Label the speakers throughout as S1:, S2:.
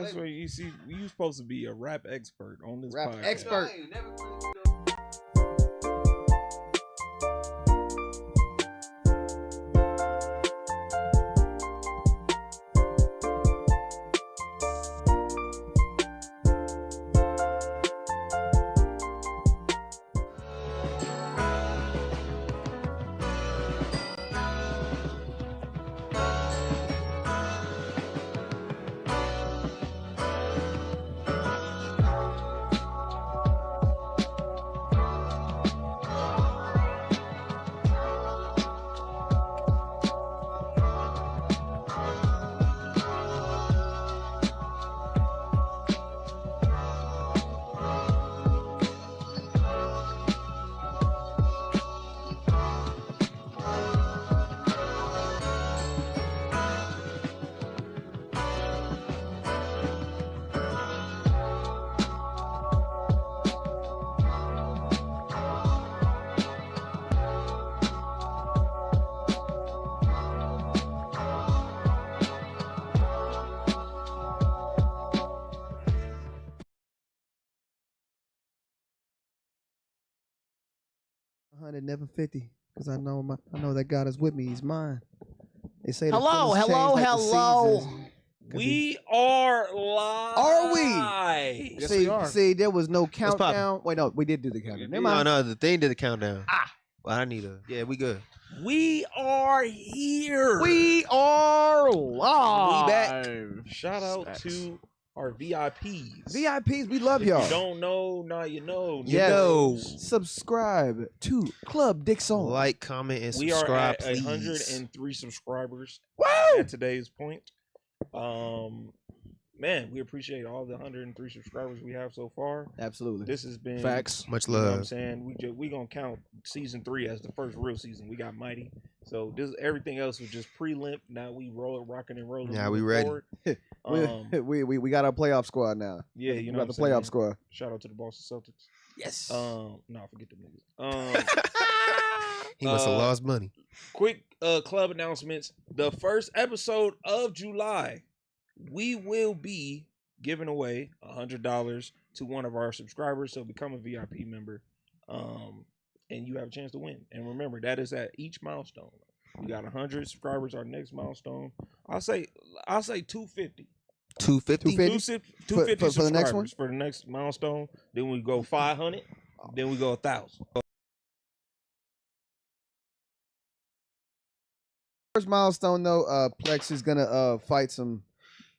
S1: that's what you see. You supposed to be a rap expert on this
S2: Rap
S1: podcast.
S2: expert. Never 50, because I know that God is with me. He's mine. They say
S3: Hello.
S1: We are live.
S2: Are we?
S3: Yes, we are.
S2: See, there was no countdown. Wait, no, we did do the countdown. Never mind.
S3: No, the thing did the countdown. Well, I need a. Yeah, we good.
S1: We are here.
S2: We are live.
S3: We back.
S1: Shout out to our VIPs.
S2: VIPs, we love y'all.
S1: If you don't know, now you know.
S2: Yes.
S3: know.
S2: Subscribe to Club Dixon.
S3: Like, comment, and
S1: We
S3: subscribe,
S1: are at
S3: please.
S1: 103 subscribers
S2: Woo!
S1: at today's point. Man, we appreciate all the 103 subscribers we have so far.
S2: Absolutely.
S1: This has been
S2: Facts.
S3: Much
S1: You know what I'm
S3: love.
S1: saying? We gonna count season 3 as the first real season. We got Mighty. So this everything else was just pre-limp. Now we rocking and rolling.
S3: Now we
S1: moving
S3: ready.
S1: forward.
S2: we got our playoff squad now.
S1: Yeah, you
S2: We
S1: know
S2: got
S1: what
S2: the
S1: I'm
S2: playoff
S1: saying?
S2: squad.
S1: Shout out to the Boston Celtics.
S2: Yes.
S1: No, forget them niggas.
S3: He must have lost money.
S1: Quick club announcements. The first episode of July, we will be giving away $100 to one of our subscribers. So become a VIP member, and you have a chance to win. And remember, that is at each milestone. We got 100 subscribers. Our next milestone, I'll say 250.
S3: 250.
S1: 250
S2: For the next
S1: subscribers
S2: one?
S1: for the next milestone. Then we go 500. Then we go 1,000.
S2: First milestone though, Plex is gonna fight some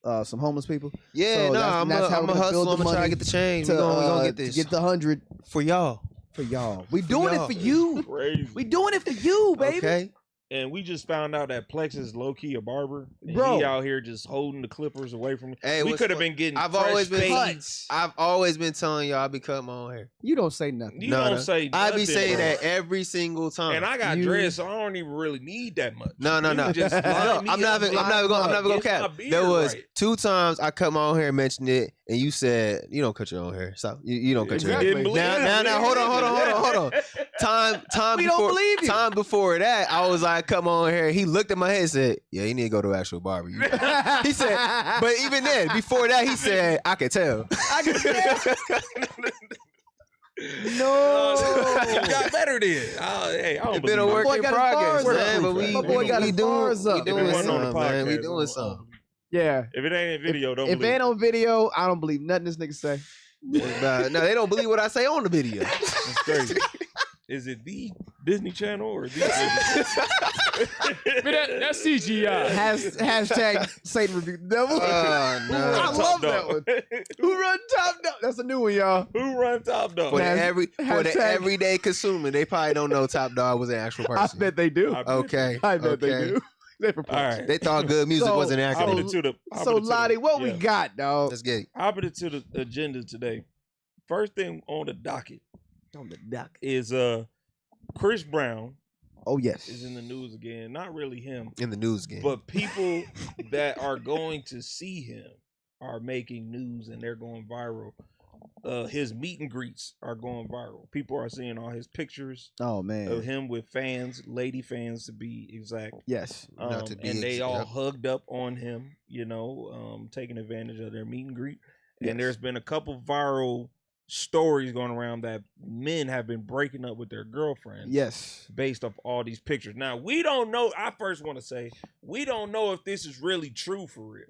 S2: homeless people.
S3: Yeah,
S2: So
S3: I'm
S2: that's how
S3: a
S2: we're gonna
S3: hustle.
S2: build
S3: I'm
S2: the
S3: gonna try to
S2: money
S3: get the change.
S2: to,
S3: We gonna get this.
S2: to get the 100
S3: for y'all.
S2: for y'all. We doing it
S3: y'all.
S2: for you.
S1: Crazy.
S2: We doing it for you, baby.
S3: Okay.
S1: And we just found out that Plex is low key a barber. And
S2: Bro.
S1: he out here just holding the clippers away from.
S3: Hey,
S1: we
S3: what's
S1: could have
S3: fun-
S1: been getting.
S3: I've
S1: fresh
S3: always been
S1: fades.
S3: I've always been telling y'all I be cutting my own hair.
S2: You don't say nothing.
S1: You
S3: No,
S1: don't
S3: no.
S1: say.
S3: I be
S1: nothing,
S3: saying
S1: bro.
S3: that every single time.
S1: And I got
S2: You-
S1: dreads, so I don't even really need that much.
S3: No.
S1: You just line
S3: No,
S1: me
S3: I'm not
S1: up,
S3: even gonna
S1: get my
S3: cap.
S1: beard
S3: There was
S1: right.
S3: 2 times I cut my own hair, mentioned it, and you said you don't cut your own hair. So you don't cut your
S2: Exactly.
S3: hair.
S1: Didn't believe
S3: Now,
S1: it.
S3: hold on. Time
S2: We
S3: before,
S2: don't believe you.
S3: Time before that, I was like, cut my own hair. He looked at my head and said, yeah, you need to go to an actual barber. He said, but even then, before that, he said, I could tell.
S2: I can tell.
S1: You got better then. Hey, I don't
S3: It's been a
S1: believe
S3: work
S2: boy
S3: in
S2: got his
S3: progress,
S2: bars
S3: man.
S1: up.
S3: But we
S1: My boy got
S3: we
S2: his
S3: doing
S2: bars up.
S3: we
S1: If it
S3: doing
S1: wasn't on the
S3: something, man. We
S1: podcast,
S3: doing something.
S2: Yeah.
S1: If it ain't in video, don't
S2: If
S1: believe
S2: it ain't on video, I don't believe nothing this nigga say.
S3: No, they don't believe what I say on the video.
S1: It's crazy. Is it the Disney Channel or the?
S4: That's CGI.
S2: Hashtag Satan rebuke the devil.
S3: Oh, no.
S2: I
S1: Top
S2: love that
S1: Dog?
S2: one. Who run top dog? That's a new one, y'all.
S1: Who run Top Dog?
S3: For the
S2: Hashtag-
S3: everyday consumer, they probably don't know Top Dog was an actual
S2: I
S3: person.
S2: bet they do.
S1: I bet.
S3: Okay.
S2: I bet they
S3: okay.
S2: do. They for
S1: All right.
S3: They thought good music
S2: So-
S3: wasn't
S1: Hop
S3: accurate.
S1: into the.
S2: So Lottie, what we
S1: yeah.
S2: got, dog?
S3: Let's get it.
S1: Hop into the agenda today. First thing on the docket
S2: On the dock.
S1: is Chris Brown
S2: Oh yes.
S1: is in the news again. Not really him,
S3: In the news game.
S1: but people that are going to see him are making news and they're going viral. his meet and greets are going viral. People are seeing all his pictures
S2: Oh man.
S1: of him with fans, lady fans to be exact.
S2: Yes.
S3: To be
S1: And they all
S3: yep.
S1: hugged up on him, taking advantage of their meet and greet.
S2: Yes.
S1: And there's been a couple viral stories going around that men have been breaking up with their girlfriends.
S2: Yes.
S1: Based off all these pictures. Now, we don't know. I first want to say, we don't know if this is really true for real.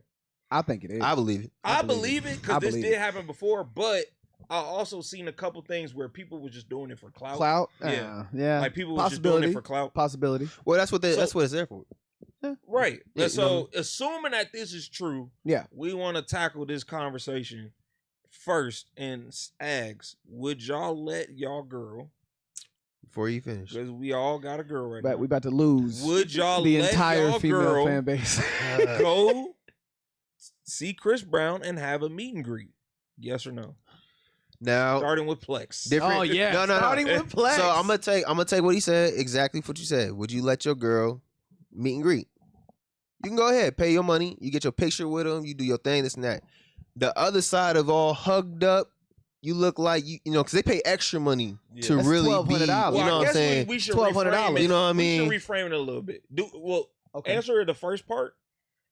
S2: I think it is.
S3: I believe it.
S1: I believe it because this
S2: believe
S1: did
S2: it.
S1: happen before, but I also seen a couple things where people were just doing it for clout.
S2: Clout.
S1: Yeah.
S2: Yeah.
S1: Like people were just doing it for clout.
S2: Possibility.
S3: Well, that's what
S1: So-
S3: that's what it's there for.
S1: Right.
S3: Yeah,
S1: And so, assuming that this is true,
S2: Yeah.
S1: we want to tackle this conversation first and ask, would y'all let y'all girl,
S3: Before you finish.
S1: because we all got a girl right
S2: But
S1: now,
S2: we about to lose
S1: would y'all
S2: the
S1: let
S2: entire
S1: y'all
S2: female
S1: girl
S2: fan base.
S1: go see Chris Brown and have a meet and greet? Yes or no?
S3: Now,
S1: Starting with Plex.
S3: different.
S2: Oh yeah.
S3: No, no, no.
S2: Starting with Plex.
S3: So I'm gonna take what he said, exactly what you said. Would you let your girl meet and greet? You can go ahead, pay your money, you get your picture with them, you do your thing, this and that. The other side of all hugged up, you look like you know, because they pay extra money to
S2: That's
S3: really
S2: $1,200.
S3: be. You know
S1: Well, I
S3: what I'm
S1: guess
S3: saying?
S1: we should
S2: $1,200.
S1: reframe it.
S3: You know what I mean?
S1: We should reframe it a little bit.
S2: Okay.
S1: Answer the first part,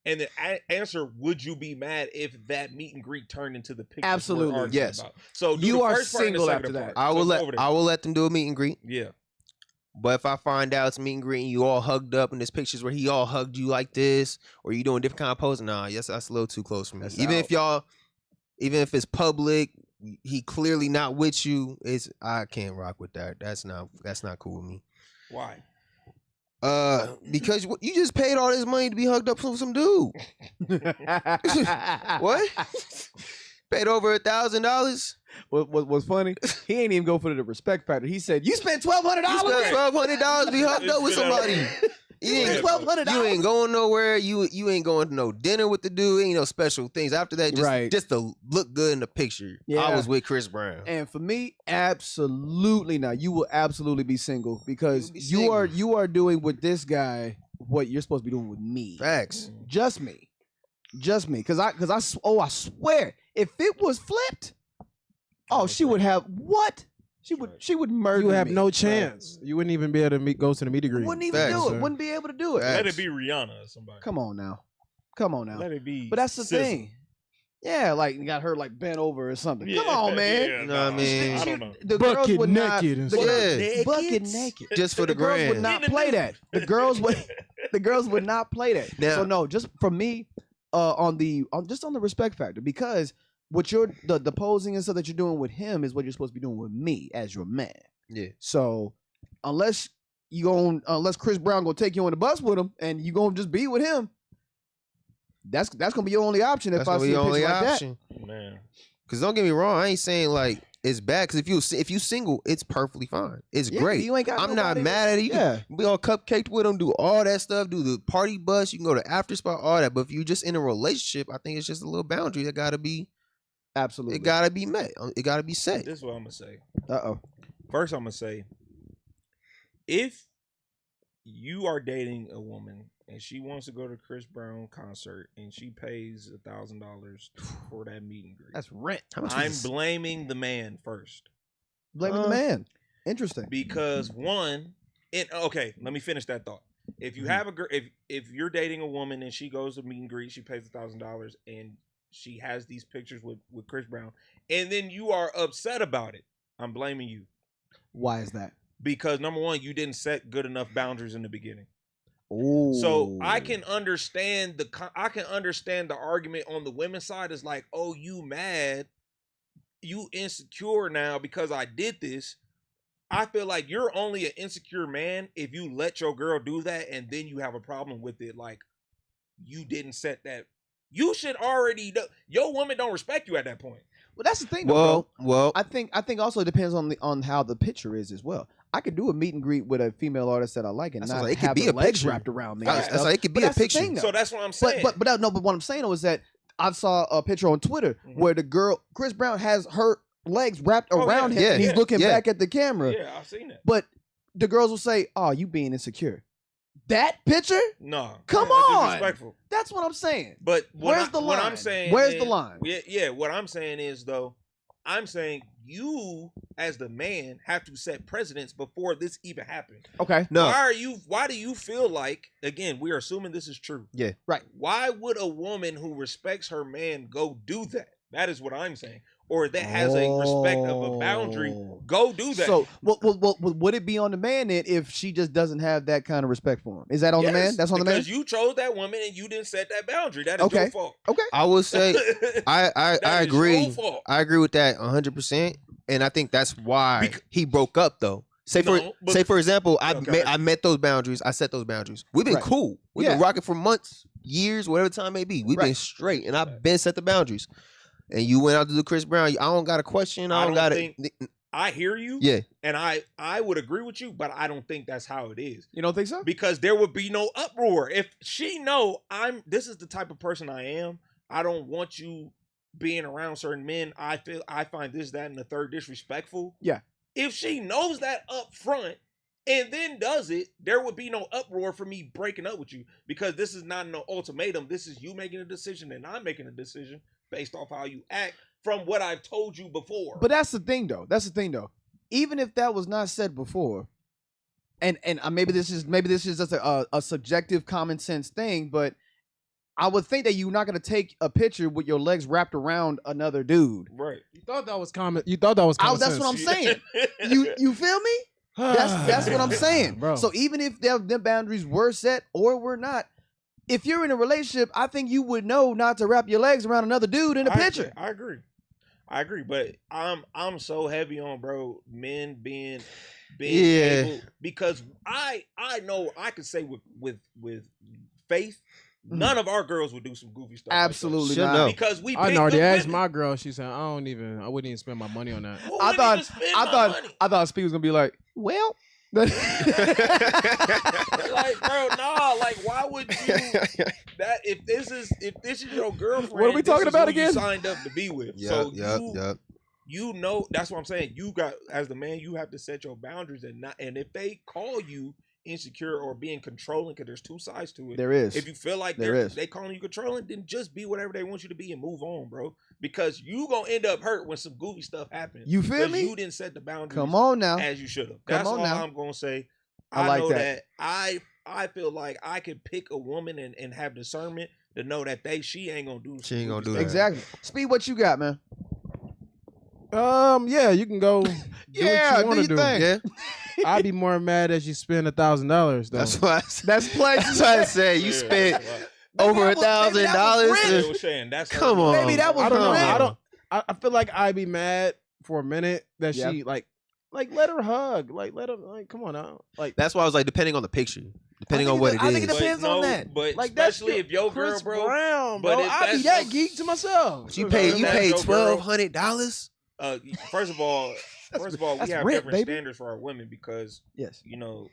S1: and then answer: would you be mad if that meet and greet turned into the picture?
S2: Absolutely.
S3: Yes.
S1: About? So do
S2: You
S1: the
S2: are
S1: first part and the
S2: single
S1: second
S2: after
S1: part.
S2: that.
S3: I
S1: So
S3: will
S1: go over there.
S3: I will let them do a meet and greet.
S1: Yeah.
S3: But if I find out it's meet and greet and you all hugged up and there's pictures where he all hugged you like this, or you doing different kind of poses, nah, yes, that's a little too close for me.
S2: That's
S3: Even
S2: out.
S3: if it's public, he clearly not with you. I can't rock with that. That's not cool with me.
S1: Why?
S3: Because you just paid all this money to be hugged up from some dude. What? Paid over $1,000.
S2: What's funny? He ain't even go for the respect factor. He said, "You spent $1,200."
S3: You spent $1,200 to be hugged up with somebody. You ain't,
S2: $1,200.
S3: you ain't going nowhere. You ain't going to no dinner with the dude. Ain't no special things. After that, just to look good in the picture.
S2: Yeah.
S3: I was with Chris Brown.
S2: And for me, absolutely not. You will absolutely be single because
S3: You will be single.
S2: you are doing with this guy what you're supposed to be doing with me.
S3: Facts.
S2: Just me. Because I swear, if it was flipped, she would have what? She would murder
S4: You would have
S2: me.
S4: no chance. You wouldn't even be able to go to the meet and greet.
S2: Wouldn't even
S3: Facts,
S2: do it.
S4: sir.
S2: Wouldn't be able to do it.
S3: Facts.
S1: Let it be Rihanna or somebody.
S2: Come on now.
S1: Let it be.
S2: But that's the
S1: SZA.
S2: thing. Yeah, like you got her like bent over or something.
S1: Yeah,
S2: Come on, man.
S1: yeah,
S3: You know what I mean?
S1: I don't know.
S2: The girls
S4: Bucket
S2: would not.
S4: naked and
S2: the
S4: stuff.
S2: girls-
S3: Yeah.
S2: bucket naked.
S3: Just for the
S2: girls would
S3: grand.
S2: not play that. The girls would. The girls would not play that.
S3: Now-
S2: So no, just for me, on the respect factor, because what you're the posing and stuff that you're doing with him is what you're supposed to be doing with me as your man.
S3: Yeah.
S2: So unless Chris Brown gonna take you on the bus with him and you gonna just be with him, that's gonna be your only option.
S3: That's
S2: If I
S3: gonna be
S2: see a
S3: your only
S2: picture like that.
S3: option.
S1: Man.
S3: Because don't get me wrong, I ain't saying like it's bad. Because if you single, it's perfectly fine. It's
S2: Yeah,
S3: great.
S2: you ain't got
S3: I'm not
S2: nobody-
S3: mad at it. You
S2: Yeah.
S3: can be all cupcaked with them, do all that stuff, do the party bus. You can go to after spot, all that. But if you're just in a relationship, I think it's just a little boundary that gotta be.
S2: Absolutely.
S3: It gotta be met. It gotta be set.
S1: This is what I'm gonna say.
S2: Uh-oh.
S1: First, I'm gonna say, if you are dating a woman and she wants to go to Chris Brown concert and she pays $1,000 for that meet and greet,
S2: That's rent.
S3: How much
S1: I'm
S3: was this?
S1: blaming the man first
S2: Blaming the man. Interesting.
S1: because okay, let me finish that thought. If you have a girl, if you're dating a woman and she goes to meet and greet, she pays $1,000 and she has these pictures with Chris Brown, and then you are upset about it, I'm blaming you.
S2: Why is that?
S1: Because number one, you didn't set good enough boundaries in the beginning.
S2: Oh.
S1: So I can understand the argument on the women's side is like, oh, you mad, you insecure now because I did this. I feel like you're only an insecure man if you let your girl do that and then you have a problem with it. Like you didn't set that. You should already know. Your woman don't respect you at that point.
S2: Well, that's the thing, though, bro.
S3: Well,
S2: I think also it depends on how the picture is as well. I could do a meet and greet with a female artist that I like and
S3: That's
S2: not
S3: like, it could
S2: have
S3: be
S2: the
S3: a
S2: legs
S3: picture.
S2: wrapped around me.
S3: That's like, it could be a
S2: that's the
S3: picture.
S2: thing, though.
S1: So that's what I'm saying.
S2: But what I'm saying though is that I saw a picture on Twitter where the girl Chris Brown has her legs wrapped around him and he's looking back at the camera.
S1: Yeah, I've seen that.
S2: But the girls will say, "Oh, you being insecure." That picture?
S1: No,
S2: Come
S1: that's
S2: on.
S1: disrespectful.
S2: That's what I'm saying.
S1: But
S2: Where's the
S1: What
S2: line?
S1: I'm saying,
S2: Where's the line?
S1: Yeah. What I'm saying is though, I'm saying you, as the man, have to set precedents before this even happens.
S2: Okay.
S3: No.
S1: Why do you feel like, again, we are assuming this is true.
S3: Yeah.
S2: Right.
S1: Why would a woman who respects her man go do that? That is what I'm saying. Or that has a respect of a boundary, go do that.
S2: So, would it be on the man then if she just doesn't have that kind of respect for him? Is that on the man? That's on the man?
S1: Because you chose that woman and you didn't set that boundary. That is your fault.
S2: Okay.
S3: I would say I
S1: That is
S3: agree.
S1: your fault.
S3: I agree with that 100%, and I think that's why he broke up though. Say for example, I met those boundaries. I set those boundaries. We've been cool. We've been rocking for months, years, whatever time may be. We've been straight, and I've been set the boundaries. And you went out to do Chris Brown. I don't got a question. I don't got it.
S1: I hear you.
S3: Yeah.
S1: And I would agree with you, but I don't think that's how it is.
S2: You don't think so?
S1: Because there would be no uproar. If she know this is the type of person I am, I don't want you being around certain men. I find this, that, and the third disrespectful.
S2: Yeah.
S1: If she knows that up front and then does it, there would be no uproar for me breaking up with you, because this is not an ultimatum. This is you making a decision and I'm making a decision based off how you act from what I've told you before.
S2: But that's the thing though. Even if that was not said before, and maybe this is just a subjective common sense thing, but I would think that you're not going to take a picture with your legs wrapped around another dude.
S1: Right.
S4: You thought that was common. You thought that was common
S2: That's
S4: sense.
S2: what I'm saying. You feel me? That's what I'm saying,
S4: bro.
S2: So even if them boundaries were set or were not, if you're in a relationship, I think you would know not to wrap your legs around another dude in a picture.
S1: I agree, but I'm so heavy on, bro, men being able, because I know I could say with faith, none of our girls would do some goofy stuff.
S2: Absolutely
S1: like
S2: not.
S1: Because we
S4: I
S1: pick
S4: already
S1: good
S4: asked
S1: women.
S4: my girl. She said, I wouldn't even spend my money on that.
S2: I thought Speed was gonna be like, well.
S1: Like, bro, nah, like, why would you that if this is your girlfriend?
S2: What are we talking about again?
S1: You signed up to be with. You know, that's what I'm saying. You got, as the man, you have to set your boundaries, and if they call you insecure or being controlling, because there's two sides to it.
S2: There is.
S1: If you feel like they calling you controlling, then just be whatever they want you to be and move on, bro. Because you gonna end up hurt when some goofy stuff happens.
S2: You feel me?
S1: You didn't set the boundaries.
S2: Come on now,
S1: as you should have. That's all I'm gonna say.
S2: I like
S1: know
S2: that.
S1: I feel like I could pick a woman and have discernment to know that she ain't gonna do.
S3: She ain't gonna do that.
S2: Exactly. Speed, what you got, man?
S4: Yeah, you can go. Do what you want to do.
S3: Yeah.
S4: I'd be more mad as you spend $1,000 though.
S3: That's why.
S2: That's plenty.
S3: That's why I said you spent over $1,000.
S1: That's
S3: come on.
S2: Maybe that was
S4: I don't know. I feel like I'd be mad for a minute that she like let her hug. Let her come on now. Like
S3: that's why I was like, depending on the picture. Depending on what it is.
S2: I think it depends on that.
S1: But
S4: like
S1: especially if your girl,
S4: Chris
S1: bro.
S4: Brown,
S1: but
S4: bro. I'd be that geek to myself.
S3: You paid
S1: that's your girl.
S3: $1,200.
S1: First of all, we have
S2: rent,
S1: different
S2: baby.
S1: standards for our women, because you know,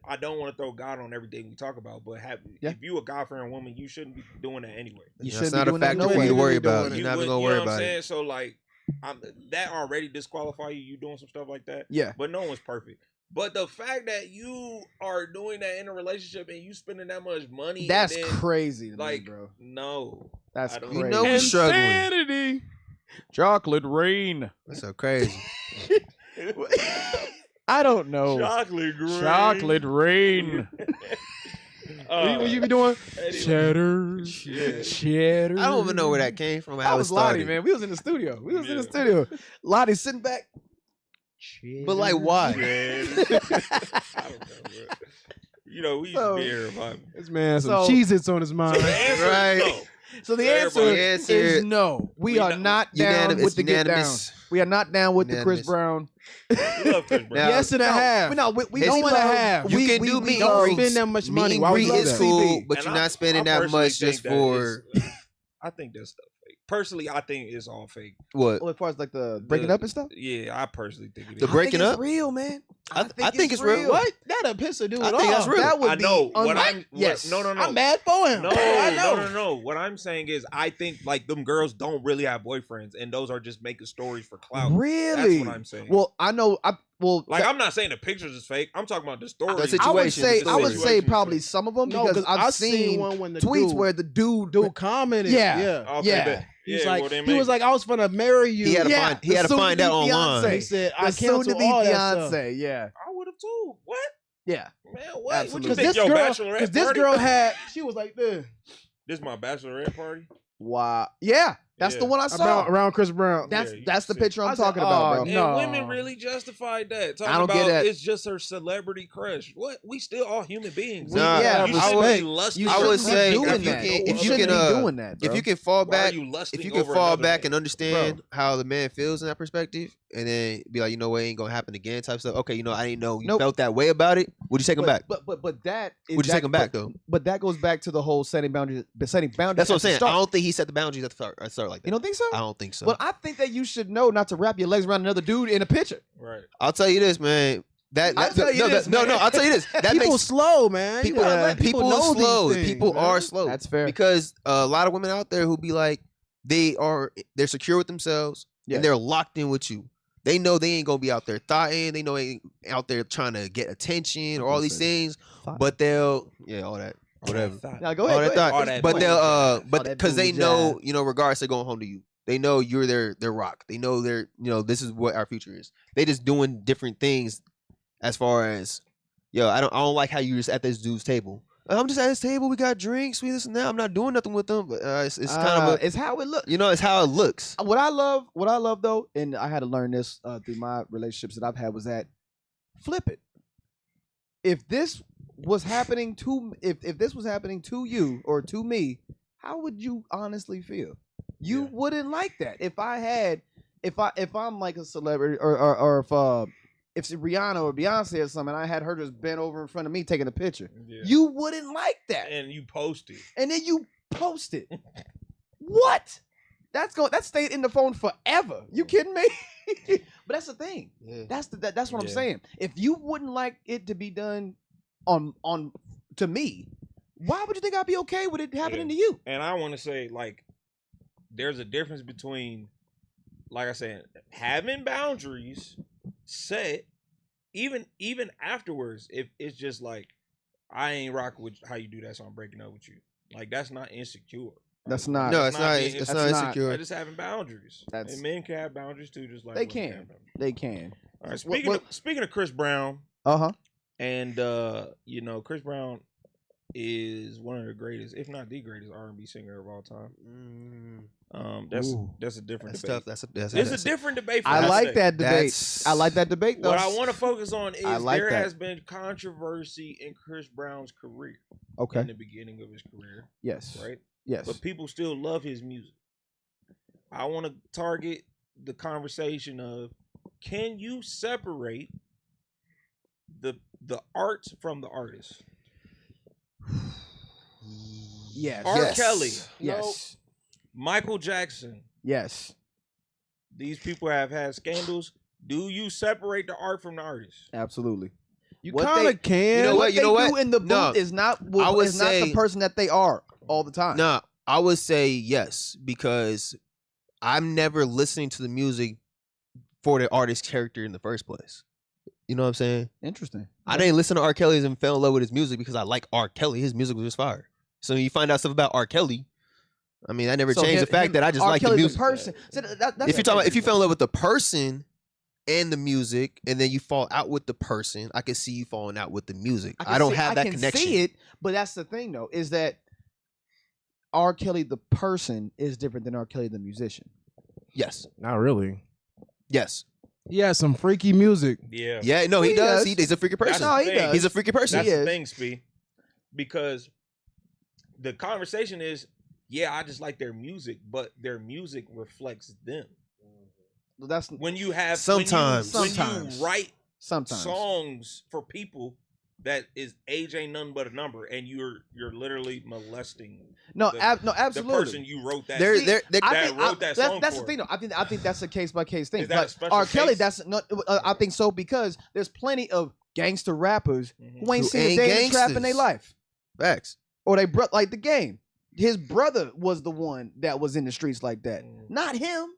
S1: I don't want to throw God on everything we talk about, but if you a God-fearing woman, you shouldn't be doing that anyway.
S3: That's not a factor for you to worry about. You're never gonna worry about it.
S1: So like, that already disqualify you. You doing some stuff like that.
S2: Yeah.
S1: But no one's perfect. But the fact that you are doing that in a relationship and you spending that much money,
S2: that's
S1: and then,
S2: crazy to
S1: like,
S2: me, bro.
S1: No,
S2: That's
S1: don't
S2: crazy.
S3: You know we're struggling.
S4: Insanity.
S2: Chocolate rain.
S3: That's so crazy.
S2: I don't know.
S1: Chocolate
S2: rain.
S4: What you be doing?
S1: Anyway.
S4: Cheddar.
S3: I don't even know where that came from.
S2: That
S3: How it
S2: was Lottie,
S3: started.
S2: man. We was in the studio. Lottie sitting back.
S3: But like, why?
S1: I don't know, bro. You know, we used to be here about
S4: This man has some Cheez-Its on his mind.
S1: So the answer
S3: Right.
S1: is no.
S2: So the
S1: Everybody-
S2: answer is no. We are not down with the get down.
S3: Unanimous.
S2: We are not down with the Chris
S3: Unanimous.
S2: Brown.
S1: We love Chris Brown.
S3: Now-
S4: Yes and a half.
S2: We
S3: It's
S2: don't
S3: one
S2: love.
S3: and a half. You can do meet and
S2: love-
S3: greets.
S4: spend that much
S3: Meet
S4: money.
S3: and
S4: Why would
S3: greet
S4: we do
S3: is
S4: that?
S3: cool, but
S1: And
S3: you're
S1: I-
S3: not spending
S1: I
S3: that
S1: personally
S3: much just
S1: think that
S3: for
S1: I think that's stuff fake. Personally, I think it's all fake.
S3: what?
S2: Oh, as far as like the breaking up and stuff.
S1: Yeah, I personally think it is.
S3: The breaking
S2: I think
S3: up?
S2: it's real, man.
S3: I think it's real.
S4: What? That'll piss a dude
S3: I
S4: off.
S3: think that's real.
S2: That would
S1: I
S2: be
S1: know. What
S2: unlike-
S1: I'm
S2: yes.
S1: No.
S4: I'm mad for him.
S1: No,
S4: I know.
S1: no. What I'm saying is, I think like them girls don't really have boyfriends, and those are just making stories for clout.
S2: Really?
S1: That's what I'm saying.
S2: Well, I know.
S1: Like, I'm not saying the pictures is fake. I'm talking about the story.
S3: The
S2: I would
S3: situation,
S2: say
S3: the story.
S2: probably some of them
S4: No,
S2: because I've seen
S4: one when the
S2: tweets
S4: dude,
S2: where the dude
S4: dude commented.
S2: Yeah.
S1: Okay,
S2: yeah.
S1: bet.
S4: He was
S1: Yeah,
S4: like,
S1: well, they
S4: he was
S1: make-
S4: like, I was finna marry you.
S3: He had to
S2: Yeah,
S3: find. He
S2: the
S3: had to find
S2: soon-to-be
S3: out online.
S2: fiancé.
S4: He said, I
S2: The soon to
S4: canceled
S2: be
S4: all that stuff.
S2: fiance. Yeah,
S1: I would have too. What?
S2: yeah.
S1: Man, what?
S2: Absolutely.
S1: What
S4: Because
S1: you think,
S4: this
S1: yo,
S4: girl,
S1: bachelorette
S4: because this
S1: party?
S4: girl had, she was like this
S1: This my bachelorette party.
S2: Wow. Yeah, that's the
S1: Yeah.
S2: one I saw.
S4: around Chris Brown.
S2: That's
S1: Yeah, you
S2: that's the
S1: see.
S2: picture
S4: I
S2: I'm
S4: said,
S2: talking about,
S4: oh,
S2: bro.
S1: And
S4: No.
S1: women really justified that. Talking
S2: I don't
S1: about
S2: get that.
S1: it's just her celebrity crush. What? We still all human beings.
S3: Nah,
S2: yeah,
S1: you
S3: I
S1: shouldn't
S3: would-
S1: be lusting.
S2: You
S3: I would
S2: shouldn't
S3: say
S2: be doing
S3: if you
S2: that.
S3: can- if
S2: you
S3: you
S2: shouldn't
S3: can,
S2: be doing that, bro.
S3: If you can fall
S1: Why are
S3: back,
S1: you lusting
S3: if you can
S1: over
S3: fall
S1: another
S3: back
S1: man?
S3: and understand how the man feels in that perspective, and then be like, you know what, ain't gonna happen again, type stuff. Okay, you know, I didn't know you
S2: Nope.
S3: felt that way about it. Would you take him back?
S2: But that is
S3: Would you take him back though?
S2: But that goes back to the whole setting boundaries. Setting boundaries.
S3: That's what I'm
S2: at the
S3: saying. I
S2: start.
S3: don't think he set the boundaries at the start like that.
S2: You don't think so?
S3: I don't think so.
S2: Well, I think that you should know not to wrap your legs around another dude in a picture.
S1: Right.
S3: I'll tell you this, man.
S2: I'll tell you this,
S3: no,
S2: man.
S3: I'll tell you this. That
S4: People
S3: makes
S4: slow, man. You
S3: people.
S4: gotta let
S3: People
S4: know
S3: are slow.
S4: these things,
S3: People
S4: man.
S3: are slow.
S2: That's fair.
S3: Because a lot of women out there who be like, they're secure with themselves
S2: Yes.
S3: and they're locked in with you. They know they ain't gonna be out there thotting. They know they ain't out there trying to get attention or all these things. But they'll all that whatever.
S2: Now go
S3: All
S2: ahead.
S3: that
S2: go ahead.
S3: thought.
S1: All that
S3: But
S1: booty
S3: they'll
S1: jive.
S3: but
S2: All that
S3: because they
S2: booty
S3: know,
S2: jive.
S3: regardless they're going home to you. They know you're their rock. They know this is what our future is. They just doing different things as far as I don't like how you just at this dude's table. I'm just at his table. We got drinks. We this and that. I'm not doing nothing with them. But it's kind of
S2: it's how it looks.
S3: it's how it looks.
S2: What I love though, and I had to learn this through my relationships that I've had, was that flip it. If this was happening to if this was happening to you or to me, how would you honestly feel? You
S1: Yeah.
S2: wouldn't like that. If I'm like a celebrity or if Rihanna or Beyonce or something, and I had her just bent over in front of me taking a picture,
S1: Yeah.
S2: you wouldn't like that.
S1: And you post it.
S2: And then you post it. What? That's stayed in the phone forever. You kidding me? But that's the thing.
S3: Yeah.
S2: That's what I'm
S1: Yeah.
S2: saying. If you wouldn't like it to be done on to me, why would you think I'd be okay with it happening to you?
S1: And I want to say, like, there's a difference between, like I said, having boundaries set, even afterwards, if it's just like, I ain't rocking with how you do that, so I'm breaking up with you. Like, that's not insecure.
S2: That's not.
S3: No, it's not.
S1: being-
S3: It's
S2: that's
S3: not
S2: not-
S3: insecure.
S1: Like, just having boundaries.
S2: That's-
S1: And men can have boundaries too, just like
S2: They
S1: women
S2: can.
S1: have boundaries.
S2: They can.
S1: All right.
S2: What-
S1: Speaking of Chris Brown,
S2: Uh-huh.
S1: and Chris Brown is one of the greatest, if not the greatest, R&B singer of all time.
S2: Ooh.
S1: That's a different
S3: That's
S1: debate.
S3: tough. That's
S1: It's a different debate. For
S2: I
S1: us
S2: like
S1: today.
S2: that debate. I like that debate though.
S1: What I want to focus on is
S2: I like
S1: there
S2: that.
S1: has been controversy in Chris Brown's career in
S2: Okay.
S1: the beginning of his career,
S2: Yes.
S1: right?
S2: Yes.
S1: But people still love his music. I want to target the conversation of, can you separate the art from the artist?
S2: Yes.
S1: R.
S3: Yes.
S1: Kelly,
S2: Yes.
S1: Michael Jackson.
S2: Yes.
S1: These people have had scandals. Do you separate the art from the artist?
S2: Absolutely.
S4: You
S2: What
S4: kind
S2: they-
S4: of can.
S3: You know what?
S2: What they do in the booth
S3: No.
S2: is not
S3: I would
S2: is not the
S3: say-
S2: person that they are all the time.
S3: Nah, I would say yes, because I'm never listening to the music for the artist's character in the first place. You know what I'm saying?
S2: Interesting.
S3: I didn't listen to R. Kelly and fell in love with his music because I like R. Kelly. His music was just fire. So when you find out stuff about R. Kelly, I mean, that never
S2: So
S3: changed the fact that I just
S2: R.
S3: like the
S2: Kelly's
S3: music.
S2: person. So that's
S3: If you're talking about, if you fell in love with the person and the music, and then you fall out with the person, I can see you falling out with the music. I don't have that connection.
S2: I can see it, but that's the thing though, is that R. Kelly the person is different than R. Kelly the musician.
S3: Yes,
S4: Not really.
S3: yes,
S4: He has some freaky music.
S1: Yeah.
S3: yeah. No, he
S2: He
S3: does.
S2: does.
S3: He's a freaky person.
S2: No, he
S1: thing.
S2: does.
S3: He's a freaky person.
S1: That's
S2: He
S1: the
S2: is.
S1: thing, Spee. Because the conversation is, yeah, I just like their music, but their music reflects them.
S2: That's
S1: When you have
S3: Sometimes.
S1: when
S2: Sometimes.
S1: you write
S2: sometimes.
S1: songs for people that is age ain't nothing but a number, and you're literally molesting
S2: No,
S1: the-
S2: no,
S1: the
S2: absolutely.
S1: person you wrote that.
S3: They're-
S1: song.
S3: they're-
S2: I
S1: that wrote that song
S2: that's
S1: for.
S2: the thing though. I think that's a case by case thing.
S1: Is that a
S2: But
S1: special
S2: R. Kelly,
S1: case?
S2: that's not. I think so because there's plenty of gangster rappers
S1: Mhm.
S2: who ain't
S3: Who
S2: seen a
S3: ain't
S2: day in the trap in their
S3: gangsters.
S2: life,
S3: Facts.
S2: or they like the game. His brother was the one that was in the streets like that,
S1: Mm.
S2: not him.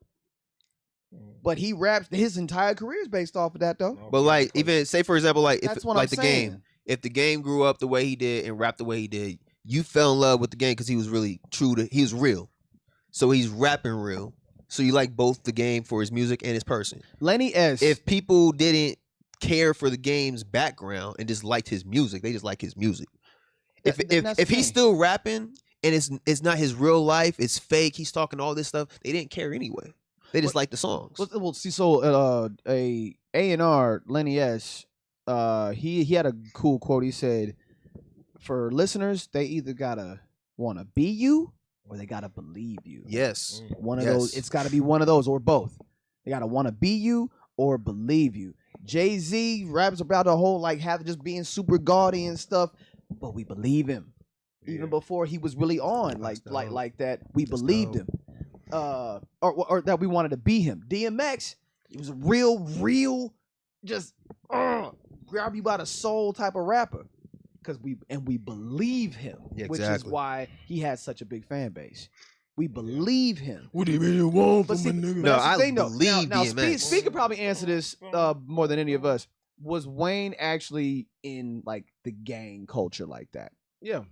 S1: Mm.
S2: But he raps. His entire career is based off of that though.
S1: Okay,
S3: But like,
S1: close.
S3: even say for example, like if
S2: That's what
S3: like
S2: I'm
S3: the
S2: saying.
S3: game, if the game grew up the way he did and rapped the way he did, you fell in love with the game because he was really true to. He was real. so he's rapping real. So you like both the game for his music and his person.
S2: Lenny S.
S3: If people didn't care for the game's background and just liked his music, they just like his music.
S2: That's
S3: If he's still rapping and it's not his real life, it's fake, he's talking all this stuff, they didn't care anyway. They just like the songs.
S2: Well, see, so A&R Lenny S. He had a cool quote. He said, "For listeners, they either gotta want to be you or they gotta believe you.
S3: Yes.
S2: One of those. It's got to be one of those or both. They gotta want to be you or believe you." Jay-Z raps about the whole like have just being super gaudy and stuff, but we believe him even before he was really on like that. We believed him. Or that we wanted to be him. DMX, he was a real, just grab you by the soul type of rapper, because we believe him, which is why he has such a big fan base. We believe him.
S4: What do you really want from
S2: see,
S4: a nigga?
S3: No, I believe
S2: now
S3: DMX.
S2: Speed could probably answer this more than any of us. Was Wayne actually in like the gang culture like that?
S4: Yeah.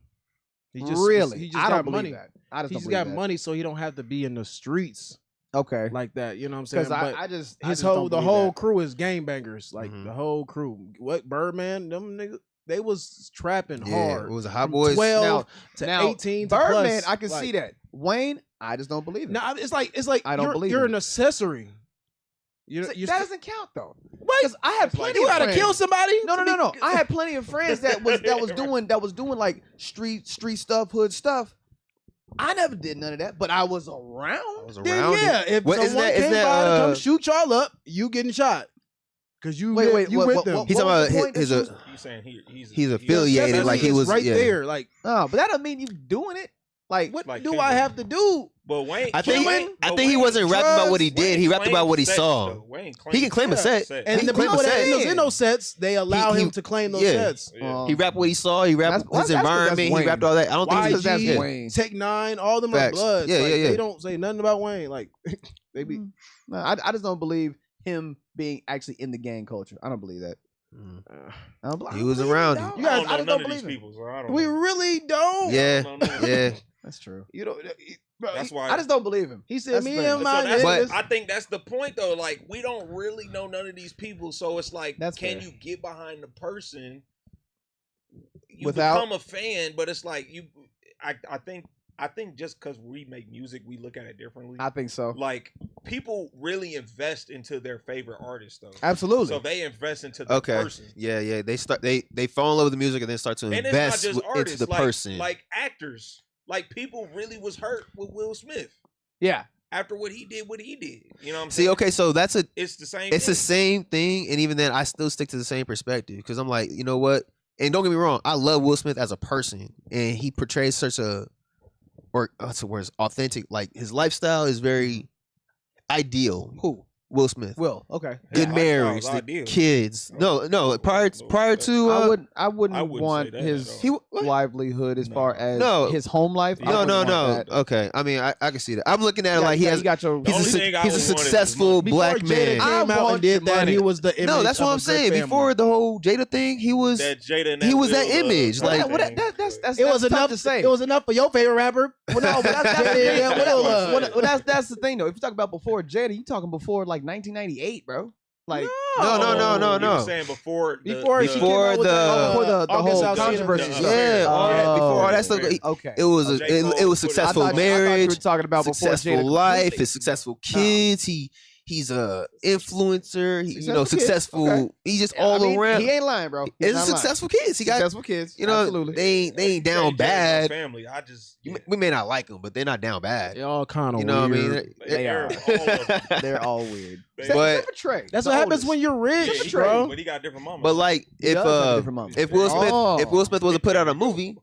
S2: He just
S4: got
S2: don't believe
S4: money.
S2: that. I just
S4: He's
S2: don't
S4: got
S2: believe that.
S4: money, so he don't have to be in the streets
S2: Okay.
S4: like that. You know what I'm saying?
S2: Because
S4: But
S2: I just
S4: the
S2: don't
S4: whole
S2: believe
S4: crew is gangbangers. Like
S3: Mhm.
S4: the whole crew. What Birdman? Them niggas, they was trapping hard.
S3: It was a Hot
S4: From
S3: Boys.
S4: 12 to
S2: now,
S4: 18 to
S2: Birdman,
S4: plus.
S2: I can
S4: Like,
S2: see that. Wayne, I just don't believe it.
S4: Nah, it's like
S2: I don't believe
S4: you're
S2: it.
S4: an accessory. You're,
S2: that
S4: you're
S2: doesn't count though.
S4: What?
S2: Because I had plenty
S4: You
S2: of
S4: gotta
S2: friends.
S4: kill somebody?
S2: No. I had plenty of friends that was doing like street stuff, hood stuff. I never did none of that, but I was around.
S4: Then yeah, if
S3: What,
S4: someone
S3: is
S4: came
S3: that,
S4: by to come shoot y'all up, you getting shot. Cause you
S2: Wait,
S4: you
S2: what-
S4: with
S2: what-
S4: them.
S2: what-
S3: He's talking
S2: was
S3: about
S2: the point
S3: his
S2: that you
S1: He's saying
S3: he's affiliated,
S4: Accessory
S3: like he
S4: is
S3: was
S4: right
S3: yeah.
S4: there. Like
S2: No, but that don't mean you doing it. Like
S4: what
S1: Like
S4: do
S1: Kendrick.
S4: I have to do?
S1: But Wayne,
S3: I think
S1: Wayne,
S3: he wasn't rapping about what he
S1: drugs,
S3: did. He rapped about what he
S1: claims
S3: saw.
S1: sets, though. Wayne
S3: He can claim a
S1: claims
S3: set.
S4: And
S3: He
S4: the
S3: claimed
S4: people
S3: a
S4: that
S3: set.
S4: in those sets, they allow
S3: He-
S4: him to claim those
S3: yeah.
S4: sets.
S1: Yeah.
S3: He rapped what he saw. He rapped
S2: That's
S3: his
S2: 'cause
S3: environment.
S2: that's
S3: He
S2: Wayne.
S3: rapped all that. I don't think
S2: Why
S3: he
S2: is that
S3: yeah.
S2: Wayne?
S4: Tech Nine, all them are
S3: Facts.
S4: bloods.
S3: Yeah,
S4: Like,
S3: yeah.
S4: They don't say nothing about Wayne. Like they be.
S2: No, I just don't believe him being actually in the gang culture. I don't believe that. I don't
S3: He was around it.
S4: You
S1: You
S4: guys-
S1: guys,
S4: I
S1: I
S4: just
S1: don't
S4: don't
S1: know none of these
S4: believe it.
S1: people, so I don't
S4: We
S1: know.
S4: really don't.
S3: Yeah,
S1: I don't know none of
S3: yeah.
S1: these people.
S2: That's true.
S4: You know, bro,
S1: That's why
S2: I just don't believe him.
S4: he said
S2: That's
S4: me
S2: fair.
S4: and
S1: So
S4: my
S1: that's,
S3: But-
S1: I think that's the point, though. Like, we don't really know none of these people, so it's like,
S2: That's
S1: can
S2: fair.
S1: you get behind the person? You
S2: Without-
S1: become a fan, but it's like you. I think just because we make music, we look at it differently.
S2: I think so.
S1: Like, people really invest into their favorite artist, though.
S2: Absolutely.
S1: So they invest into the
S3: Okay.
S1: person.
S3: Yeah. They fall in love with the music and then start to
S1: And it's not
S3: invest
S1: just
S3: into
S1: artists,
S3: the
S1: like,
S3: person.
S1: like actors. Like, people really was hurt with Will Smith
S2: yeah.
S1: after what he did. You know what I'm
S3: See,
S1: saying?
S3: okay, so that's
S1: It's the same.
S3: it's the
S1: thing.
S3: same thing, and even then, I still stick to the same perspective because I'm like, you know what? And don't get me wrong, I love Will Smith as a person, and he portrays such a, or what's the word? Authentic. Like his lifestyle is very ideal.
S2: Who?
S3: Will Smith.
S2: Will. Okay.
S3: Good
S1: Yeah,
S3: marriage,
S1: lifestyle
S3: the
S1: is ideal.
S3: kids. No. Prior to
S2: I wouldn't
S1: I wouldn't
S2: want
S1: say that
S2: his
S1: at all.
S3: he what?
S2: livelihood as
S1: No.
S2: far as
S3: No.
S2: his home life. I
S1: No,
S2: wouldn't want
S3: no.
S2: that.
S3: Okay, I mean, I can see that. I'm looking at it
S2: You
S3: like he
S2: got-
S3: has.
S2: you got your.
S1: The only
S3: He's a,
S1: thing I
S3: he's a
S1: would want is
S3: successful
S1: money.
S3: black
S4: Before Jada
S3: man.
S2: I
S4: came out
S2: want
S4: and did
S2: your
S4: that,
S2: money.
S4: he was the image
S3: No, that's
S4: of
S3: what
S4: a
S3: I'm
S4: good
S3: saying.
S4: family.
S3: Before the whole Jada thing, he was.
S1: That Jada and
S3: he was
S1: Will,
S3: that image,
S1: thing.
S3: like-
S2: Well, that's
S4: It was
S2: tough
S4: enough
S2: to say.
S4: It was enough for your favorite rapper.
S2: Well, no, but that's
S4: Yeah,
S2: yeah,
S4: Will,
S2: well, that's the thing though. If you talk about before Jada, you talking before like 1998, bro. Like
S3: No.
S1: You were saying before
S4: Before she came
S3: Before
S4: out with that,
S2: before the
S4: August
S2: whole
S4: Alsina
S2: controversy.
S1: thing.
S3: Yeah, all that,
S2: Oh,
S3: before all that stuff.
S1: okay.
S2: okay.
S3: It was
S1: Oh, J. Cole
S3: it was
S1: put it-
S3: successful
S2: I thought you
S3: marriage,
S2: were talking about before
S3: successful
S2: Jada
S3: life,
S2: completely.
S3: his successful kids. He's a influencer. He,
S2: Successful kids,
S3: successful.
S2: okay.
S3: He's just
S2: I
S3: all
S2: mean,
S3: around.
S2: He ain't lying, bro. He's
S3: It's
S2: not lying.
S3: successful kids. He got
S2: Successful kids.
S3: you know
S2: Absolutely.
S3: they ain't down
S1: Jada's
S3: bad.
S1: Family, I just
S3: We may not like them, but they're not down bad.
S4: They all kind of
S3: You know what I
S4: weird.
S3: mean?
S2: They are.
S1: all of them.
S2: They're all weird.
S1: They-
S3: But-
S2: Except for Trey.
S4: That's
S2: the
S4: what happens
S2: oldest.
S4: when you're
S1: Yeah,
S4: rich,
S1: he
S4: bro.
S1: but he got different mamas.
S3: But like
S2: He
S3: if
S2: does have a different mama.
S3: if Will Smith
S2: Oh.
S3: if Will Smith was to put out a movie,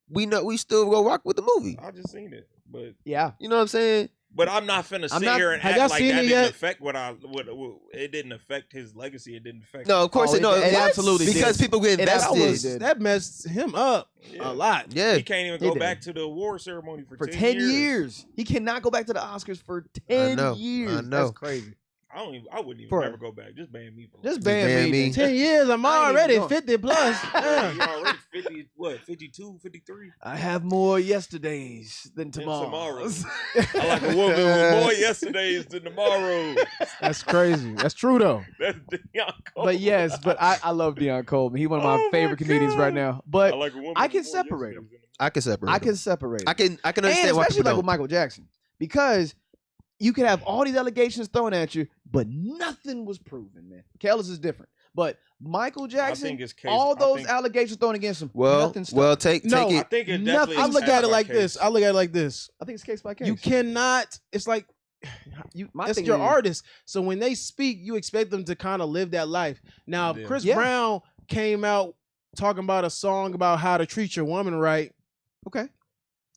S3: we still go rock with the movie.
S1: I just seen it, but
S2: Yeah.
S3: You know what I'm saying?
S1: I'm not finna
S2: I'm
S1: sit
S2: not-
S1: here and
S4: have
S1: act
S4: y'all
S1: like
S4: seen
S1: that
S4: it
S1: didn't
S4: yet?
S1: affect what it didn't affect his legacy. It didn't affect.
S3: No, of course
S2: Oh,
S3: it no.
S2: it
S3: What?
S2: absolutely did.
S3: because people get
S2: It absolutely
S3: invested.
S2: did.
S4: That messed him up
S1: Yeah.
S4: a lot.
S3: Yeah,
S1: He can't even
S2: It
S1: go
S2: did.
S1: back to the award ceremony for
S2: 10 years. He cannot go back to the Oscars for 10
S3: know,
S2: years.
S3: I know.
S2: That's crazy.
S1: I wouldn't even
S2: For-
S1: never go back. Just ban me.
S2: Just
S3: ban
S2: ban
S3: me.
S2: me.
S4: 10 years, I'm
S2: I ain't
S4: already
S2: even
S4: 50 plus.
S1: Yeah,
S4: Yeah.
S1: you already 50, what, 52, 53?
S2: I have more yesterdays than tomorrows.
S1: I like a woman with more yesterdays than tomorrow.
S4: That's crazy. That's true though.
S1: That's Deion Cole.
S2: But yes, but I love Deion Coleman. He's one of my
S1: Oh my
S2: favorite comedians right
S1: God.
S2: now.
S1: I
S2: But
S1: like a woman
S2: I
S1: with
S2: can
S1: more
S2: separate
S1: yesterdays than
S3: I can separate.
S2: I
S3: them.
S2: can separate.
S3: I can
S2: and
S3: understand why
S2: especially
S3: people
S2: like with
S3: don't.
S2: Michael Jackson, because you can have all these allegations thrown at you, but nothing was proven, man. Kellis is different, but Michael
S1: I
S2: Jackson,
S1: think it's case.
S2: all
S1: I
S2: those
S1: think-
S2: allegations thrown against him,
S3: Well,
S2: nothing stuck.
S3: well, take
S4: No,
S1: I
S3: it.
S1: think it
S2: Nothing-
S1: definitely.
S4: I
S1: is
S4: look
S1: case
S4: at it
S1: by
S4: like
S1: case.
S4: this. I look at it like this.
S2: I think it's case by case.
S4: You cannot. It's like
S2: My
S4: it's
S2: thing
S4: your
S2: is-
S4: artist. So when they speak, you expect them to kind of live that life. Now, if
S1: Yeah.
S4: Chris
S2: Yeah.
S4: Brown came out talking about a song about how to treat your woman right,
S2: Okay.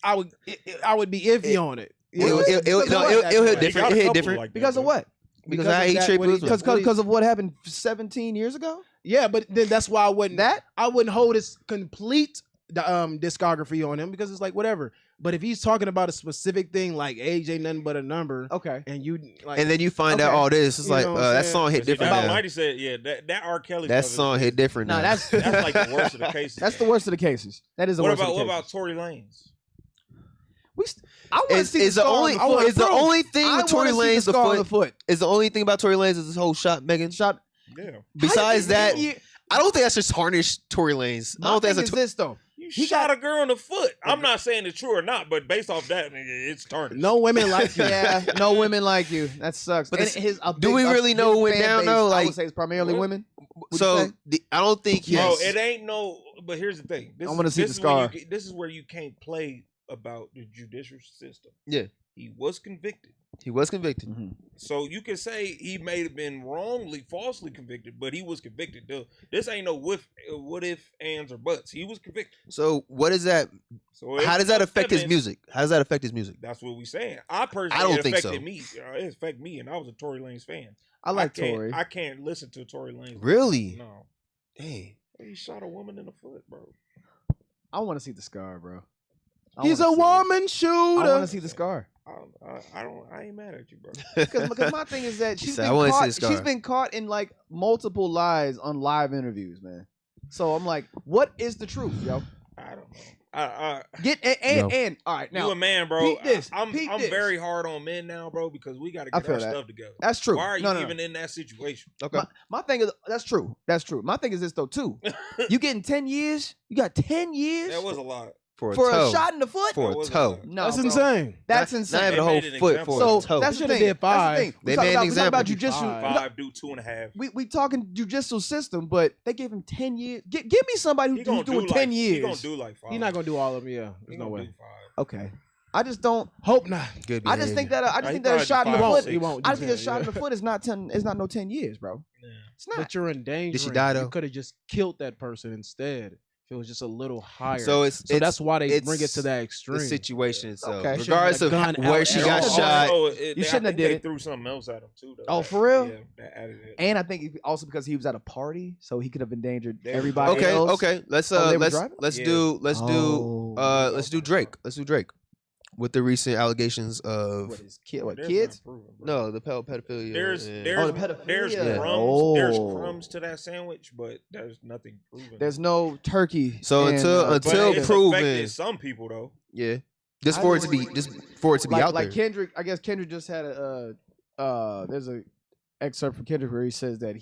S4: I would be iffy on it. You know,
S3: It'll
S4: because of
S3: no,
S4: what?
S3: it'll
S1: He
S3: hit
S1: got a
S3: different. It hit
S1: couple
S3: different
S1: like that,
S2: Because of
S1: though.
S2: what?
S3: because
S4: of
S3: how he
S4: that,
S3: treat
S4: what he-
S3: Bruce.
S2: Because of what happened 17 years ago?
S4: Yeah, but then that's why I wouldn't.
S2: That?
S4: I wouldn't hold his complete discography on him because it's like whatever. But if he's talking about a specific thing like age ain't nothing but a number,
S2: Okay.
S4: and you like,
S3: And then you find out
S2: Okay.
S3: all this. It's
S4: You
S3: like
S4: know what I'm
S3: that
S4: saying?
S3: song hit
S1: See,
S3: different
S1: that's
S3: now.
S1: Mighty said, yeah, that R. Kelly.
S3: That
S1: stuff is-
S3: song hit different
S2: No,
S3: now.
S2: that's
S1: That's like the worst of the cases.
S2: that's the worst of the cases. That is the
S1: What
S2: worst
S1: about
S2: of the
S1: what
S2: cases.
S1: about Tory Lanez?
S2: I want to
S3: Is
S2: see
S3: the
S2: scar on
S3: only
S2: the foot.
S3: is the only thing
S2: I
S3: with Tory
S2: wanna see
S3: Lanez the
S2: scar on the
S3: foot
S2: foot.
S3: is the only thing about Tory Lanez is this whole shot Megan.
S2: Shot.
S1: Yeah,
S3: Besides that,
S2: You-
S3: I don't think that's just tarnished Tory Lanez. I
S2: my
S3: don't think
S2: thing
S3: that's
S2: is this though.
S1: you
S2: He
S1: shot
S2: got-
S1: a girl in the foot. I'm not saying it's true or not, but based off that, nigga, it's tarnished.
S4: no women like you.
S2: Yeah, no women like you. That sucks.
S3: But
S2: And
S3: it's-
S2: his, a
S3: do
S2: big-
S3: we
S2: a-
S3: really know
S2: his
S3: who went
S2: fan
S3: down,
S2: base,
S3: though?
S2: I
S3: Like-
S2: would say it's primarily
S1: What?
S2: women. Would you
S3: so.
S2: say?
S3: I don't think he's.
S1: Bro, it ain't no. But here's the thing. This
S2: I wanna
S1: is-
S2: see
S1: this
S2: the
S1: is where
S2: scar.
S1: this is where you can't play about the judicial system.
S3: Yeah.
S1: He was convicted.
S3: He was convicted.
S2: Mhm.
S1: So you can say he may have been wrongly, falsely convicted, but he was convicted. This ain't no what if, ands, or buts. He was convicted.
S3: So what is that?
S1: So
S3: How does that affect his
S1: evidence-
S3: music? How does that affect his music?
S1: That's what we saying. I personally,
S3: I don't
S1: it
S3: think
S1: affected
S3: so.
S1: me. It affected me, and I was a Tory Lanez fan.
S2: I like
S1: can't,
S2: Tory.
S1: I can't listen to Tory Lanez.
S3: Really?
S1: No.
S3: Dang.
S1: He shot a woman in the foot, bro.
S2: I want to see the scar, bro. I
S4: He's a
S2: wanna see it.
S4: woman
S2: I
S4: shooter.
S2: want to see the scar.
S1: I ain't mad at you, bro.
S2: Because my thing is that
S3: He
S2: she's
S3: said,
S2: been
S3: "I wanna see
S2: caught.
S3: the scar."
S2: She's been caught in like multiple lies on live interviews, man. So I'm like, what is the truth, yo?
S1: I don't know. I
S2: Get and all right
S1: you
S2: now.
S1: a man, bro.
S2: peep this,
S1: I'm
S2: peep
S1: I'm
S2: this.
S1: very hard on men now, bro, because we got to
S2: I
S1: get
S2: feel
S1: our
S2: that.
S1: stuff together.
S2: That's true.
S1: Why are you
S2: No, no,
S1: even in that situation?
S3: Okay.
S2: My thing is that's true. That's true. My thing is this though too. You getting 10 years? You got 10 years
S1: That was a lot.
S3: For a
S2: for
S3: toe.
S2: a shot in the foot?
S3: For
S1: That
S3: a
S1: was a
S3: toe.
S1: lot.
S2: No,
S4: That's
S2: bro.
S4: insane.
S2: That's
S3: Not
S2: insane.
S3: even a
S1: They
S3: whole
S1: made an
S3: foot
S1: example.
S3: for
S2: So
S3: a toe.
S2: that's the
S4: Should've
S2: thing.
S4: did
S2: That's the
S4: five.
S2: thing.
S3: They
S2: We talk
S3: made an
S2: about, we talk
S3: example.
S2: about
S4: Be
S2: jujitsu.
S4: five.
S1: 5 do 2.5.
S2: We talking jujitsu system, but they gave him 10 years. Give me somebody
S1: He gonna
S2: who's doing
S1: do
S2: 10
S1: like,
S2: years.
S1: He gonna do like 5.
S4: He's not gonna do all of them. Yeah,
S1: He
S4: there's no
S1: gonna
S4: way.
S1: do 5.
S2: Okay. I just don't.
S4: Hope not.
S3: Good
S2: I just think
S3: behavior.
S2: that. I
S1: Nah,
S2: just
S1: he
S2: think that a
S1: probably
S2: shot in
S1: do
S2: the
S1: 5 or
S2: foot.
S1: 6.
S4: He won't.
S2: I
S4: do
S2: think a
S4: 10,
S2: shot in
S4: yeah.
S2: the foot is not 10. It's not no 10 years, bro.
S1: Yeah.
S2: It's not.
S4: But you're endangering.
S3: die, though?
S4: You could have just killed that person instead. If it was just a little higher.
S3: So it's
S4: that's why they
S3: it's
S4: bring it to that extreme.
S3: the situation itself.
S2: Okay.
S3: Regardless of
S4: Shouldn't have
S3: where
S4: gun
S3: she
S4: out
S3: got
S4: at all.
S3: shot.
S2: You shouldn't have did
S1: They
S2: it.
S1: threw something else at him too. Though.
S2: Oh, for real?
S1: Yeah, that added it.
S2: And I think also because he was at a party, so he could have endangered
S1: There we
S2: everybody
S1: go.
S3: Okay,
S2: else.
S3: okay. Let's
S2: Oh, they were
S3: let's
S2: driving?
S3: let's
S1: Yeah.
S3: do let's
S2: Oh.
S3: do let's do Drake. Let's do Drake with the recent allegations of
S2: What is kid? What
S1: There's
S2: kids?
S1: not proven, bro.
S3: no the pedophilia.
S1: There's
S3: and-
S2: Oh, the
S1: there's
S2: pedophilia.
S1: there's
S3: Yeah.
S1: crumbs there's
S2: Oh.
S1: crumbs to that sandwich, but there's nothing proven.
S2: There's no turkey.
S3: So
S2: in,
S3: until-
S1: But
S3: until
S1: it's
S3: proven-
S1: affected some people though.
S3: yeah, just
S2: I
S3: for it to
S2: don't-
S3: be just for it to be
S2: like,
S3: out
S2: like
S3: there.
S2: Kendrick, I guess Kendrick just had there's a excerpt from Kendrick where he says that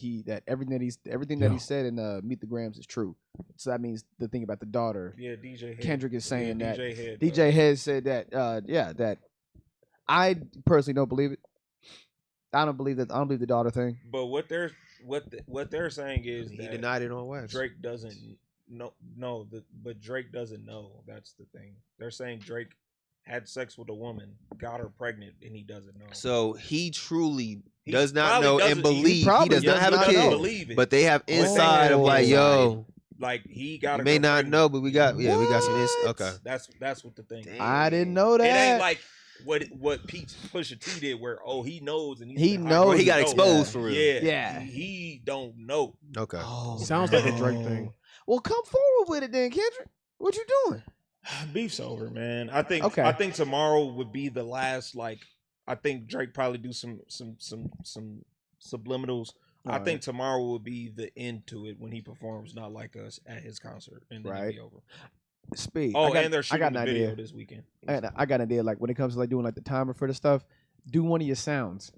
S2: everything that he said in Meet the Grams is true. So that means the thing about the daughter.
S1: Yeah, DJ Head.
S2: Kendrick is saying
S1: yeah,
S2: that
S1: DJ Head.
S2: DJ Head said that that I personally don't believe it. I don't believe the daughter thing.
S1: But what they're saying is
S3: He
S1: that
S3: denied it on wax.
S1: Drake doesn't but Drake doesn't know. That's the thing. They're saying Drake had sex with a woman, got her pregnant, and he doesn't know.
S3: So he truly
S1: He
S3: does not
S1: probably
S3: know
S1: doesn't-
S3: and
S1: he
S3: believe he
S2: probably
S3: does not
S2: does
S3: have a
S2: not
S3: kid.
S1: believe it.
S3: But they have
S1: But they
S3: inside
S1: have
S3: of like,
S1: inside.
S3: yo,
S1: Like he got.
S3: you may not know, but we got we got some. Okay.
S1: That's what the thing. Is.
S2: I didn't know that.
S1: It ain't like what Pusha T did, where he knows and
S2: He
S1: been
S2: knows
S3: Well, he got
S1: know.
S3: exposed for real.
S1: Yeah,
S2: Yeah.
S1: He don't know.
S3: Okay.
S2: Oh,
S4: Sounds like a Drake thing.
S2: Well, come forward with it then, Kendrick. What you doing?
S1: Beef's over, man. I think.
S2: Okay.
S1: I think tomorrow would be the last. Like, I think Drake probably do some subliminals. I
S2: Alright.
S1: think tomorrow will be the end to it when he performs "Not Like Us" at his concert, and then it'll be over.
S2: Speed.
S1: Oh, and they're
S2: I
S1: shooting
S2: got
S1: the
S2: an
S1: video
S2: idea.
S1: this weekend.
S2: I got an idea. Like when it comes to like doing like the timer for the stuff, do one of your sounds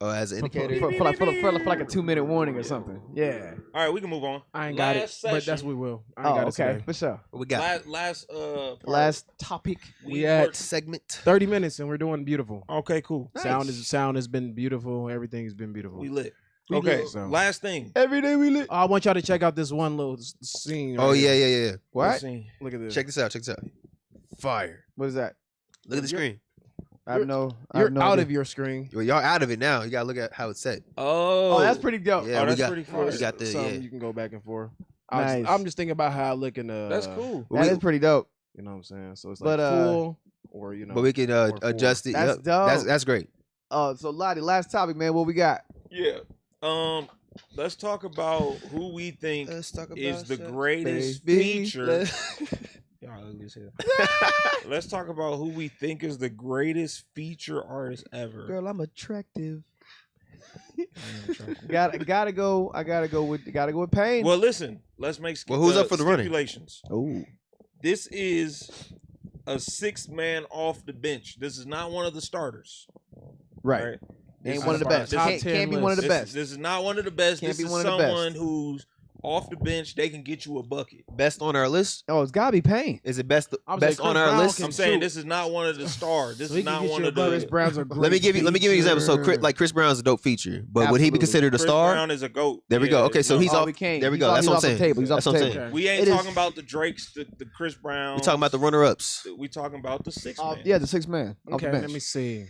S3: Oh, as an indicator.
S2: for like a 2-minute warning or something. Yeah.
S1: All right, we can move on.
S4: I ain't got it,
S1: Last
S4: but that's
S1: session-
S4: what we will. I ain't got it
S2: okay.
S4: today.
S2: For sure.
S3: What we got?
S1: Last part,
S2: Last topic.
S4: We at
S1: worked-
S3: Segment.
S4: 30 minutes and we're doing beautiful.
S1: Okay, cool.
S2: Nice.
S4: Sound has been beautiful. Everything has been beautiful.
S1: We lit.
S2: We
S1: Okay,
S2: lit.
S4: So-
S1: last thing.
S2: Every day we lit.
S4: I want y'all to check out this one little scene.
S3: Oh
S4: right
S3: yeah,
S4: here.
S3: yeah, yeah.
S2: What?
S1: Let's see.
S4: Look at this.
S3: Check this out. Check this out. Fire.
S2: What is that?
S3: Look at the screen.
S2: I have no.
S4: You're out of your screen.
S3: Well, y'all out of it now. You gotta look at how it's set.
S1: Oh,
S2: Oh, that's pretty dope.
S3: Yeah,
S1: Oh,
S3: we
S1: that's
S3: got.
S1: pretty fire.
S3: We got the
S4: Something
S3: yeah.
S4: you can go back and forth.
S2: Nice.
S4: I'm just thinking about how I look in the.
S1: That's cool.
S3: But
S2: That
S3: we-
S2: is pretty dope.
S4: You know what I'm saying? So it's
S2: But,
S4: like full or you know.
S3: But we can
S4: or four.
S3: adjust it.
S2: That's
S3: Yep.
S2: dope.
S3: That's great.
S2: So Lottie, last topic, man. What we got?
S1: Yeah. Let's talk about who we think
S3: Let's talk about
S1: is the
S3: sex,
S1: greatest
S3: baby.
S1: feature. Y'all ugly as hell. Let's talk about who we think is the greatest feature artist ever.
S2: Girl, I'm attractive.
S1: I am attracted.
S2: Gotta go. I gotta go with Pain.
S1: Well, listen. Let's make
S3: Well, who's up for the running?
S1: stipulations.
S2: Oh,
S1: This is a 6-man off the bench. This is not one of the starters.
S2: right.
S1: This
S2: Ain't
S1: is
S2: one of the best.
S1: this
S4: Top
S1: is-
S2: Can't be one of the
S1: This,
S2: best.
S1: this is not one of the best.
S2: Can't
S1: this
S2: be
S1: is
S2: one of the best.
S1: someone who's off the bench. They can get you a bucket.
S3: Best on our list.
S2: Oh, it's gotta be Pain.
S3: Is it best
S4: I'm
S3: best
S4: saying
S3: on
S4: Chris
S3: our
S4: Brown
S3: list?
S4: can
S1: I'm saying
S4: shoot.
S1: this is not one of the stars. This
S4: So he
S1: is
S4: can
S1: not
S4: get
S1: one
S4: you
S1: of
S4: a bucket.
S1: the.
S4: Chris Brown's a great
S3: Let me give you an example. So
S4: feature.
S3: Chris Brown's a dope feature, but would he be
S2: Absolutely.
S3: considered a
S1: Chris
S3: star?
S1: Brown is a goat.
S3: There we go.
S1: Yeah,
S3: Okay, so
S1: no.
S3: he's
S2: Oh,
S3: off.
S2: we can't.
S3: There we
S2: He's
S3: go.
S2: off-
S3: That's
S2: he's
S3: what I'm
S2: off the
S3: saying.
S2: table. He's off
S3: That's what
S2: the
S3: I'm
S2: table.
S3: saying.
S1: We ain't
S2: It is-
S1: talking about the Drakes, the Chris Brown.
S3: We talking about the runner-ups.
S1: We talking about the 6-man.
S2: Yeah, the 6-man. Off
S4: Okay,
S2: the
S4: let
S2: bench.
S4: me see.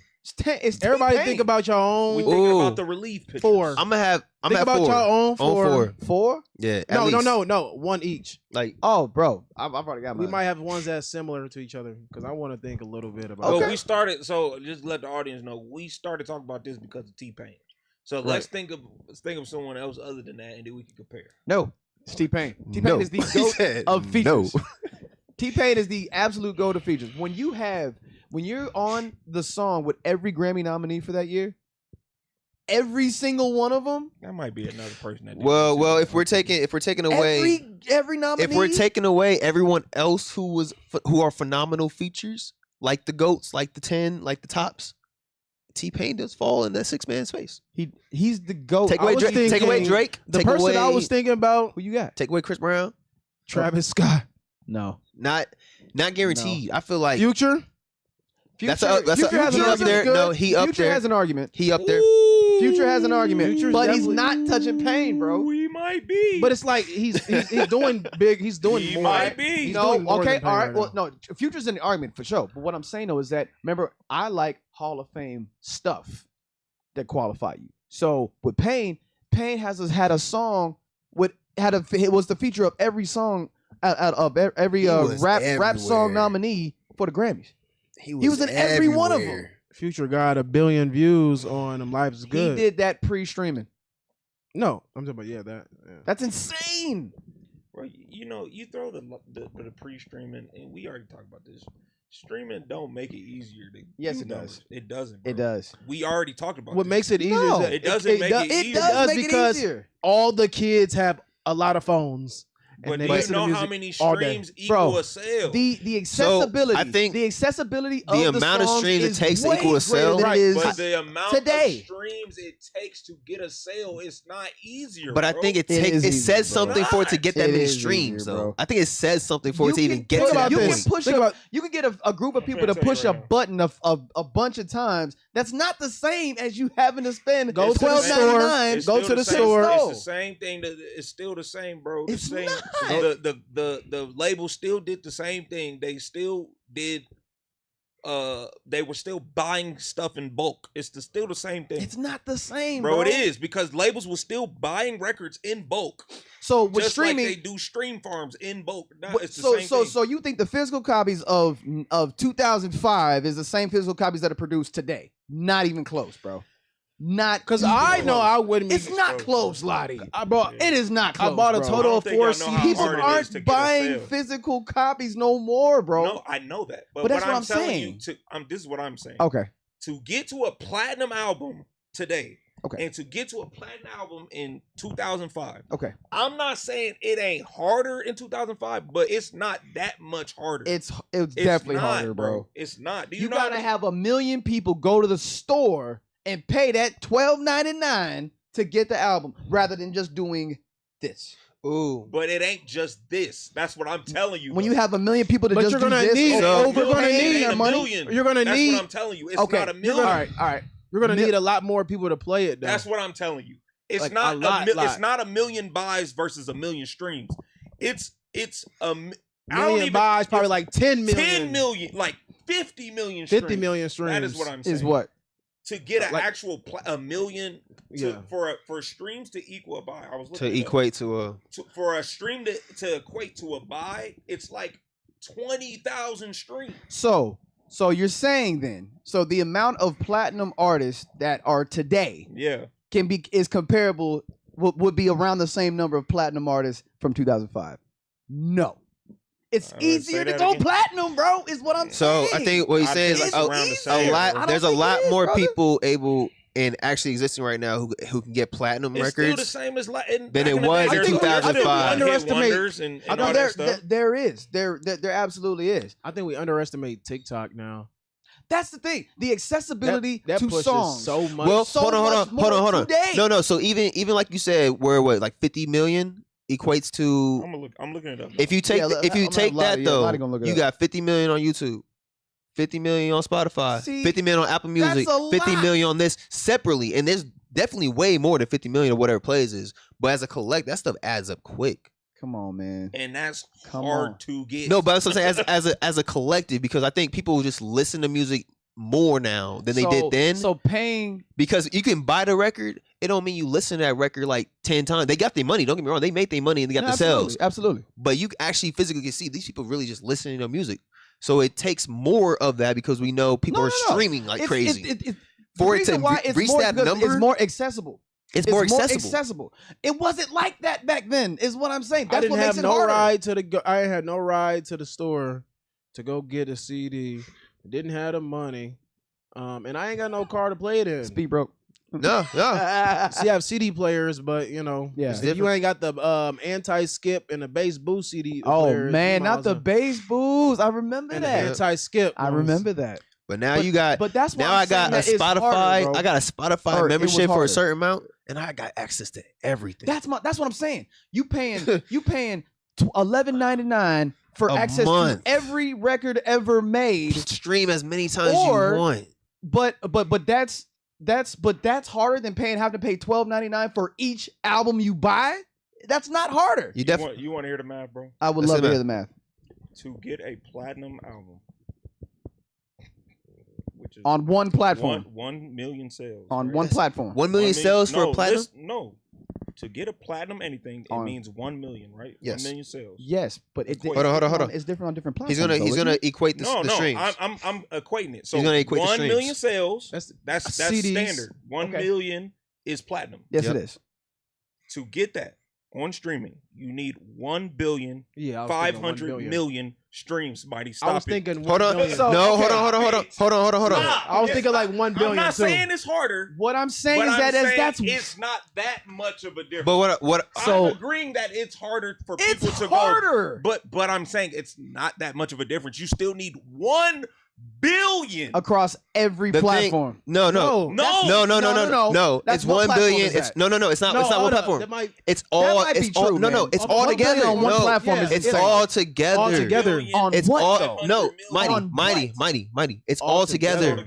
S2: It's
S4: Everybody
S2: T-Pain.
S4: think about your own.
S1: We think
S3: Ooh.
S1: about the relief pitchers.
S4: 4.
S3: I'm gonna have
S4: Think about
S3: four.
S4: your own
S3: On
S4: 4.
S3: 4.
S2: 4.
S3: Yeah. at
S4: No,
S3: least.
S4: no. One each.
S3: Like
S2: Oh, bro, I've already got mine.
S4: We might have ones that's similar to each other because I want to think a little bit about.
S1: Well,
S2: Okay.
S1: we started. So just let the audience know we started talking about this because of T-Pain. So let's think of someone else other than that, and then we can compare.
S2: No, it's T-Pain. T-Pain
S3: no.
S2: is the
S3: He
S2: goat
S3: said
S2: of features.
S3: No.
S2: T-Pain is the absolute goat of features. When you're on the song with every Grammy nominee for that year, every single one of them,
S1: That might be another person. That
S3: Well, if we're taking away
S2: every nominee,
S3: if we're taking away everyone else who are phenomenal features, like the GOATs, like the 10, like the tops, T-Pain does fall in that 6-man space.
S2: he's the goat.
S3: Take
S2: I
S3: away
S2: was
S3: Drake. Take
S2: thinking-
S3: away Drake.
S4: The
S3: Take
S4: person
S3: away,
S4: I was thinking about,
S2: Who you got?
S3: take away Chris Brown.
S4: Travis Scott.
S2: No.
S3: Not guaranteed. I feel like
S4: Future.
S3: That's
S2: Future,
S3: a- that's a-
S2: Future has
S3: he
S2: an
S3: up
S2: argument.
S3: there.
S2: Good.
S3: No, he up
S2: Future
S3: there.
S2: has an argument.
S3: he up there.
S2: Future has an argument,
S4: Future's
S2: but he's
S4: definitely-
S2: not touching Pain, bro.
S1: We might be.
S4: But it's like he's doing big. He's doing
S1: He
S4: more.
S1: might be.
S4: He's
S2: No,
S4: doing more
S2: okay,
S4: than Pain
S2: all right.
S4: right
S2: Well,
S4: now.
S2: no, Future's in the argument for sure. But what I'm saying though is that remember, I like Hall of Fame stuff that qualify you. So with Pain had a song it was the feature of every song out of every
S3: He was
S2: rap
S3: everywhere.
S2: song nominee for the Grammys.
S3: He
S2: was in every one of them.
S3: everywhere.
S4: Future got 1 billion views on Life is Good.
S2: He did that pre-streaming.
S4: No, I'm talking about that. Yeah.
S2: That's insane.
S1: Bro, you throw the pre-streaming, and we already talked about this. Streaming don't make it easier to
S2: Yes,
S1: do
S2: it does.
S1: numbers. It doesn't. Bro.
S2: It does.
S1: We already talked about
S4: What
S1: this.
S4: makes it easier
S2: No,
S4: is that
S1: it doesn't make it
S2: It
S1: easier.
S2: does
S4: does
S2: make
S4: because
S2: it easier.
S4: all the kids have a lot of phones.
S1: But
S4: and they
S1: do you
S4: listen to
S1: know how
S4: music
S1: many
S4: all day.
S1: streams equal
S2: Bro,
S1: a sale?
S2: The accessibility.
S3: I think
S2: the accessibility
S3: the
S2: of
S3: amount of
S2: songs
S3: streams it
S2: is
S3: takes to
S2: way
S3: equal a
S2: greater
S3: sale-
S2: than it
S4: Right,
S2: is
S1: But the amount
S2: today.
S1: of streams it takes to get a sale is not easier.
S3: But I
S1: bro.
S3: think it
S2: is
S3: says
S2: easier, bro.
S3: something for it to get that
S2: It
S3: many
S2: is
S3: streams,
S2: easier,
S3: though.
S2: bro.
S3: I think it says something for it to
S2: You
S3: even
S2: can-
S3: get
S4: think
S3: to that
S4: about
S2: you
S4: this.
S2: can push
S4: Think
S2: a,
S4: about-
S2: you can get a group of people
S1: I'm
S2: to
S1: gonna
S2: push
S1: tell
S2: a
S1: you right
S2: button a bunch of times. That's not the same as you having to spend
S4: Go to the
S2: $12.99.
S1: It's
S4: Go
S1: still
S4: to the
S1: same-
S4: store.
S1: It's the same thing. It's still the same, bro.
S2: It's
S1: the same.
S2: not.
S1: The label still did the same thing. They still did. They were still buying stuff in bulk. It's still the same thing,
S2: It's not the same,
S1: bro. It is because labels were still buying records in bulk,
S2: So with
S1: just
S2: streaming,
S1: like they do stream farms in bulk. Now,
S2: But-
S1: it's the
S2: so
S1: same
S2: so
S1: thing.
S2: so you think the physical copies of 2005 is the same physical copies that are produced today? Not even close, bro. Not
S4: Because
S2: even
S4: I know
S2: close.
S4: I wouldn't.
S2: It's
S4: be,
S2: not close, Lottie.
S4: I bought.
S2: It is not
S4: I
S2: close.
S4: bought a
S2: bro.
S4: total
S1: I don't
S4: of
S1: think
S4: 4
S1: y'all know how
S4: CDs.
S2: People
S1: hard it is
S2: aren't
S1: to get a
S2: buying
S1: sale.
S2: physical copies no more, bro.
S1: No, I know that, but
S2: that's
S1: what
S2: what
S1: I'm
S2: I'm
S1: telling
S2: saying.
S1: you, this is what I'm saying.
S2: Okay.
S1: To get to a platinum album today,
S2: Okay.
S1: And to get to a platinum album in 2005,
S2: Okay.
S1: I'm not saying it ain't harder in 2005, but it's not that much harder.
S2: It's definitely
S1: not,
S2: harder, bro.
S1: It's not. Do
S2: You
S1: know
S2: gotta have 1 million people go to the store and pay that $12.99 to get the album, rather than just doing this.
S3: Ooh.
S1: But it ain't just this. That's what I'm telling you.
S2: When
S1: though.
S2: you have 1 million people to
S4: But
S2: just
S4: you're
S2: do
S4: gonna
S2: this,
S4: need-
S2: over
S4: you're gonna
S2: paying
S4: need
S2: their
S1: a
S2: money.
S1: million.
S4: You're gonna
S1: That's
S4: need.
S1: what I'm telling you. It's
S2: Okay.
S1: not a
S4: You're
S1: million.
S4: gonna-
S2: All right.
S4: You're gonna
S2: Mil-
S4: need a lot more people to play it. Though.
S1: That's what I'm telling you. It's
S4: Like,
S1: not
S4: a lot.
S1: It's not 1 million buys versus 1 million streams. It's I don't
S4: million
S1: even
S4: buys, probably like 10 million.
S1: 10 million, like 50 million streams.
S4: 50 million streams.
S1: That is what I'm saying.
S2: Is what?
S1: To get an
S4: Like-
S1: actual a million
S4: Yeah.
S1: for streams to equal a buy. I was
S3: To
S1: looking it up.
S3: equate to a.
S1: For a stream to equate to a buy, it's like 20,000 streams.
S2: So you're saying then, so the amount of platinum artists that are today
S1: Yeah.
S2: is comparable, would be around the same number of platinum artists from 2005. No. It's
S1: All right,
S2: easier
S1: say
S2: to
S1: that
S2: go
S1: again.
S2: platinum, bro, is what I'm
S3: So
S2: saying.
S3: I think what he's
S1: I
S3: saying is
S1: feel
S3: like
S1: like
S2: it's
S1: around the
S2: easier.
S1: same.
S3: a
S2: I
S3: lot.
S2: don't
S3: There's a
S2: think
S3: lot
S2: it is,
S3: more
S2: brother.
S3: people able and actually existing right now who can get platinum
S1: It's still the
S3: records.
S1: same as
S3: Than it was in
S1: I think
S3: 2005.
S4: underestimate-
S1: and
S4: I
S1: all that stuff.
S2: There absolutely is.
S4: I think we underestimate TikTok now.
S2: That's the thing. The accessibility
S4: That
S2: to
S4: pushes
S2: songs.
S4: so much.
S3: Well,
S2: so
S3: hold on.
S2: much more today.
S3: No. So even like you said, where what like 50 million equates to.
S1: I'm looking it up.
S3: If you take
S2: Yeah,
S3: if you
S2: I'm
S3: take
S2: not
S3: that
S2: lying,
S3: though,
S2: Lottie gonna look it
S3: you
S2: up.
S3: got 50 million on YouTube, 50 million on Spotify,
S2: See,
S3: 50 million on Apple Music,
S2: that's a
S3: 50
S2: lot.
S3: million on this separately, and there's definitely way more than 50 million or whatever plays is. But as a collect, that stuff adds up quick.
S2: Come on, man.
S1: and that's
S2: Come
S1: hard
S2: on.
S1: to get.
S3: No, but that's what I'm saying as a collective, because I think people just listen to music more now than they did then.
S2: So paying
S3: Because you can buy the record, it don't mean you listen to that record like 10 times. They got their money. Don't get me wrong. They made their money and they got
S2: No,
S3: the
S2: absolutely,
S3: sales.
S2: absolutely.
S3: But you actually physically can see these people really just listening to music. So it takes more of that because we know people
S2: No,
S3: are
S2: no, no.
S3: streaming like
S2: It's-
S3: crazy.
S2: the
S3: For it
S2: reason
S3: to
S2: why it's
S3: reach
S2: more
S3: that
S2: because
S3: number,
S2: it's more accessible.
S3: it's more accessible.
S2: It wasn't like that back then. Is what I'm saying.
S4: I
S2: That's
S4: didn't
S2: what
S4: have
S2: makes it
S4: no
S2: harder.
S4: ride to the. I had no ride to the store to go get a CD. Didn't have the money, and I ain't got no car to play it in.
S2: Speed broke.
S3: No.
S4: See, I have CD players, but
S2: Yeah.
S4: if you
S3: different.
S4: ain't got the anti-skip and the bass boost CD.
S2: Oh
S4: players,
S2: man,
S4: you might
S2: not
S4: as
S2: the
S4: well-
S2: bass boost. I remember
S4: and the
S2: that.
S4: anti-skip.
S2: I
S4: ones.
S2: remember that.
S3: But now
S2: But-
S3: you got
S2: But that's why
S3: now
S2: I'm
S3: I got a
S2: saying that it's
S3: Spotify.
S2: harder, bro.
S3: I got a Spotify
S2: It was
S3: membership for
S2: harder.
S3: a certain amount, and I got access to everything.
S2: That's what I'm saying. You paying $11.99 for
S3: A
S2: access
S3: month.
S2: to every record ever made.
S3: Stream as many times
S2: Or-
S3: you want.
S2: But that's harder than having to pay $12.99 for each album you buy. That's not harder.
S3: You definitely.
S1: You want to hear the math, bro?
S2: I would
S3: Let's
S2: love
S3: see
S2: to
S3: the
S2: hear the math.
S1: To get a platinum album, which is
S2: On one platform.
S1: 1 million sales
S2: On
S1: right?
S2: one platform.
S3: 1 million sales for a platinum.
S1: No, to get a platinum anything, it
S2: On-
S1: means 1 million, right?
S3: Yes.
S1: 1 million sales.
S2: Yes, but
S1: Hold
S3: on, hold on.
S2: It's different on different platforms.
S3: He's gonna equate the,
S1: No,
S3: the
S1: no,
S3: streams.
S1: I'm equating it. So
S3: He's gonna equate the
S1: 1
S3: streams.
S1: million sales.
S4: That's
S1: That's
S4: CDs.
S1: standard. 1
S2: Okay.
S1: million is platinum.
S2: Yes,
S3: Yep.
S2: it is.
S1: To get that on streaming, you need 1 billion
S4: Yeah, I was thinking
S1: 500
S4: 1 billion.
S1: million streams. Somebody
S4: I
S1: stop
S4: was
S1: it.
S4: thinking.
S3: Hold
S4: 1
S3: on.
S4: billion.
S2: So-
S3: No,
S2: okay.
S3: hold on.
S1: Stop.
S4: I was
S1: It's
S4: thinking
S1: not-
S4: like 1 billion.
S1: I'm not
S4: too.
S1: saying it's harder.
S2: What I'm saying
S1: But
S2: is
S1: I'm
S2: that
S1: saying
S2: that's
S1: it's not that much of a difference.
S3: But what?
S2: So-
S1: I'm agreeing that it's harder for
S2: it's
S1: people to
S2: harder
S1: go. But I'm saying it's not that much of a difference. You still need 1 billion.
S2: across every
S3: The thing-
S2: platform.
S3: No.
S1: No.
S3: No.
S2: That's
S3: It's
S2: what
S3: 1
S2: platform
S3: billion.
S2: is
S3: It's
S2: that?
S3: no. It's not. It's not one
S4: hold up.
S3: platform.
S4: That might-
S3: It's all.
S2: might
S3: It's
S2: be
S3: all.
S2: true,
S3: No.
S2: man.
S3: It's
S2: 1
S3: all
S2: billion
S3: together.
S2: on one
S3: No.
S2: platform
S4: is
S3: It's
S4: insane.
S3: all together.
S4: All together.
S2: On
S3: It's
S2: what,
S3: all.
S2: though?
S3: No.
S2: On
S3: Mighty. It's all together.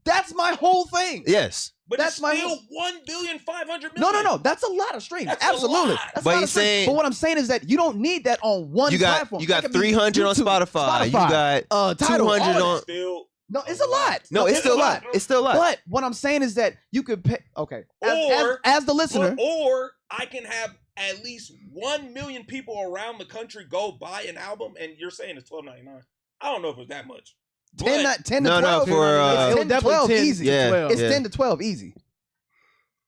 S2: That's my whole thing.
S3: Yes.
S1: But
S2: That's
S1: it's
S2: my
S1: still
S2: whole-
S1: 1,500,000,000.
S2: No. That's a lot of streams.
S1: That's a
S2: Absolutely.
S1: lot.
S2: That's
S3: But
S2: a lot
S3: he's
S2: of streams.
S3: saying-
S2: But what I'm saying is that you don't need that on one
S3: You got
S2: platform.
S3: you
S2: That
S3: got
S2: could be
S3: 300 on
S2: YouTube,
S3: Spotify. You got
S2: Tidal.
S3: 200
S2: all
S3: on.
S2: that.
S1: Still,
S2: No, it's a lot.
S3: No, it's still a lot. It's still a lot.
S2: But what I'm saying is that you could pay. Okay.
S1: Or-
S2: As the listener,
S1: or I can have at least 1 million people around the country go buy an album, and you're saying it's $12.99. I don't know if it's that much.
S2: 10 to
S3: No,
S2: 12.
S3: for,
S2: it's 10 to 12 easy.
S3: Yeah.
S4: 12.
S2: It's 10 to 12 easy.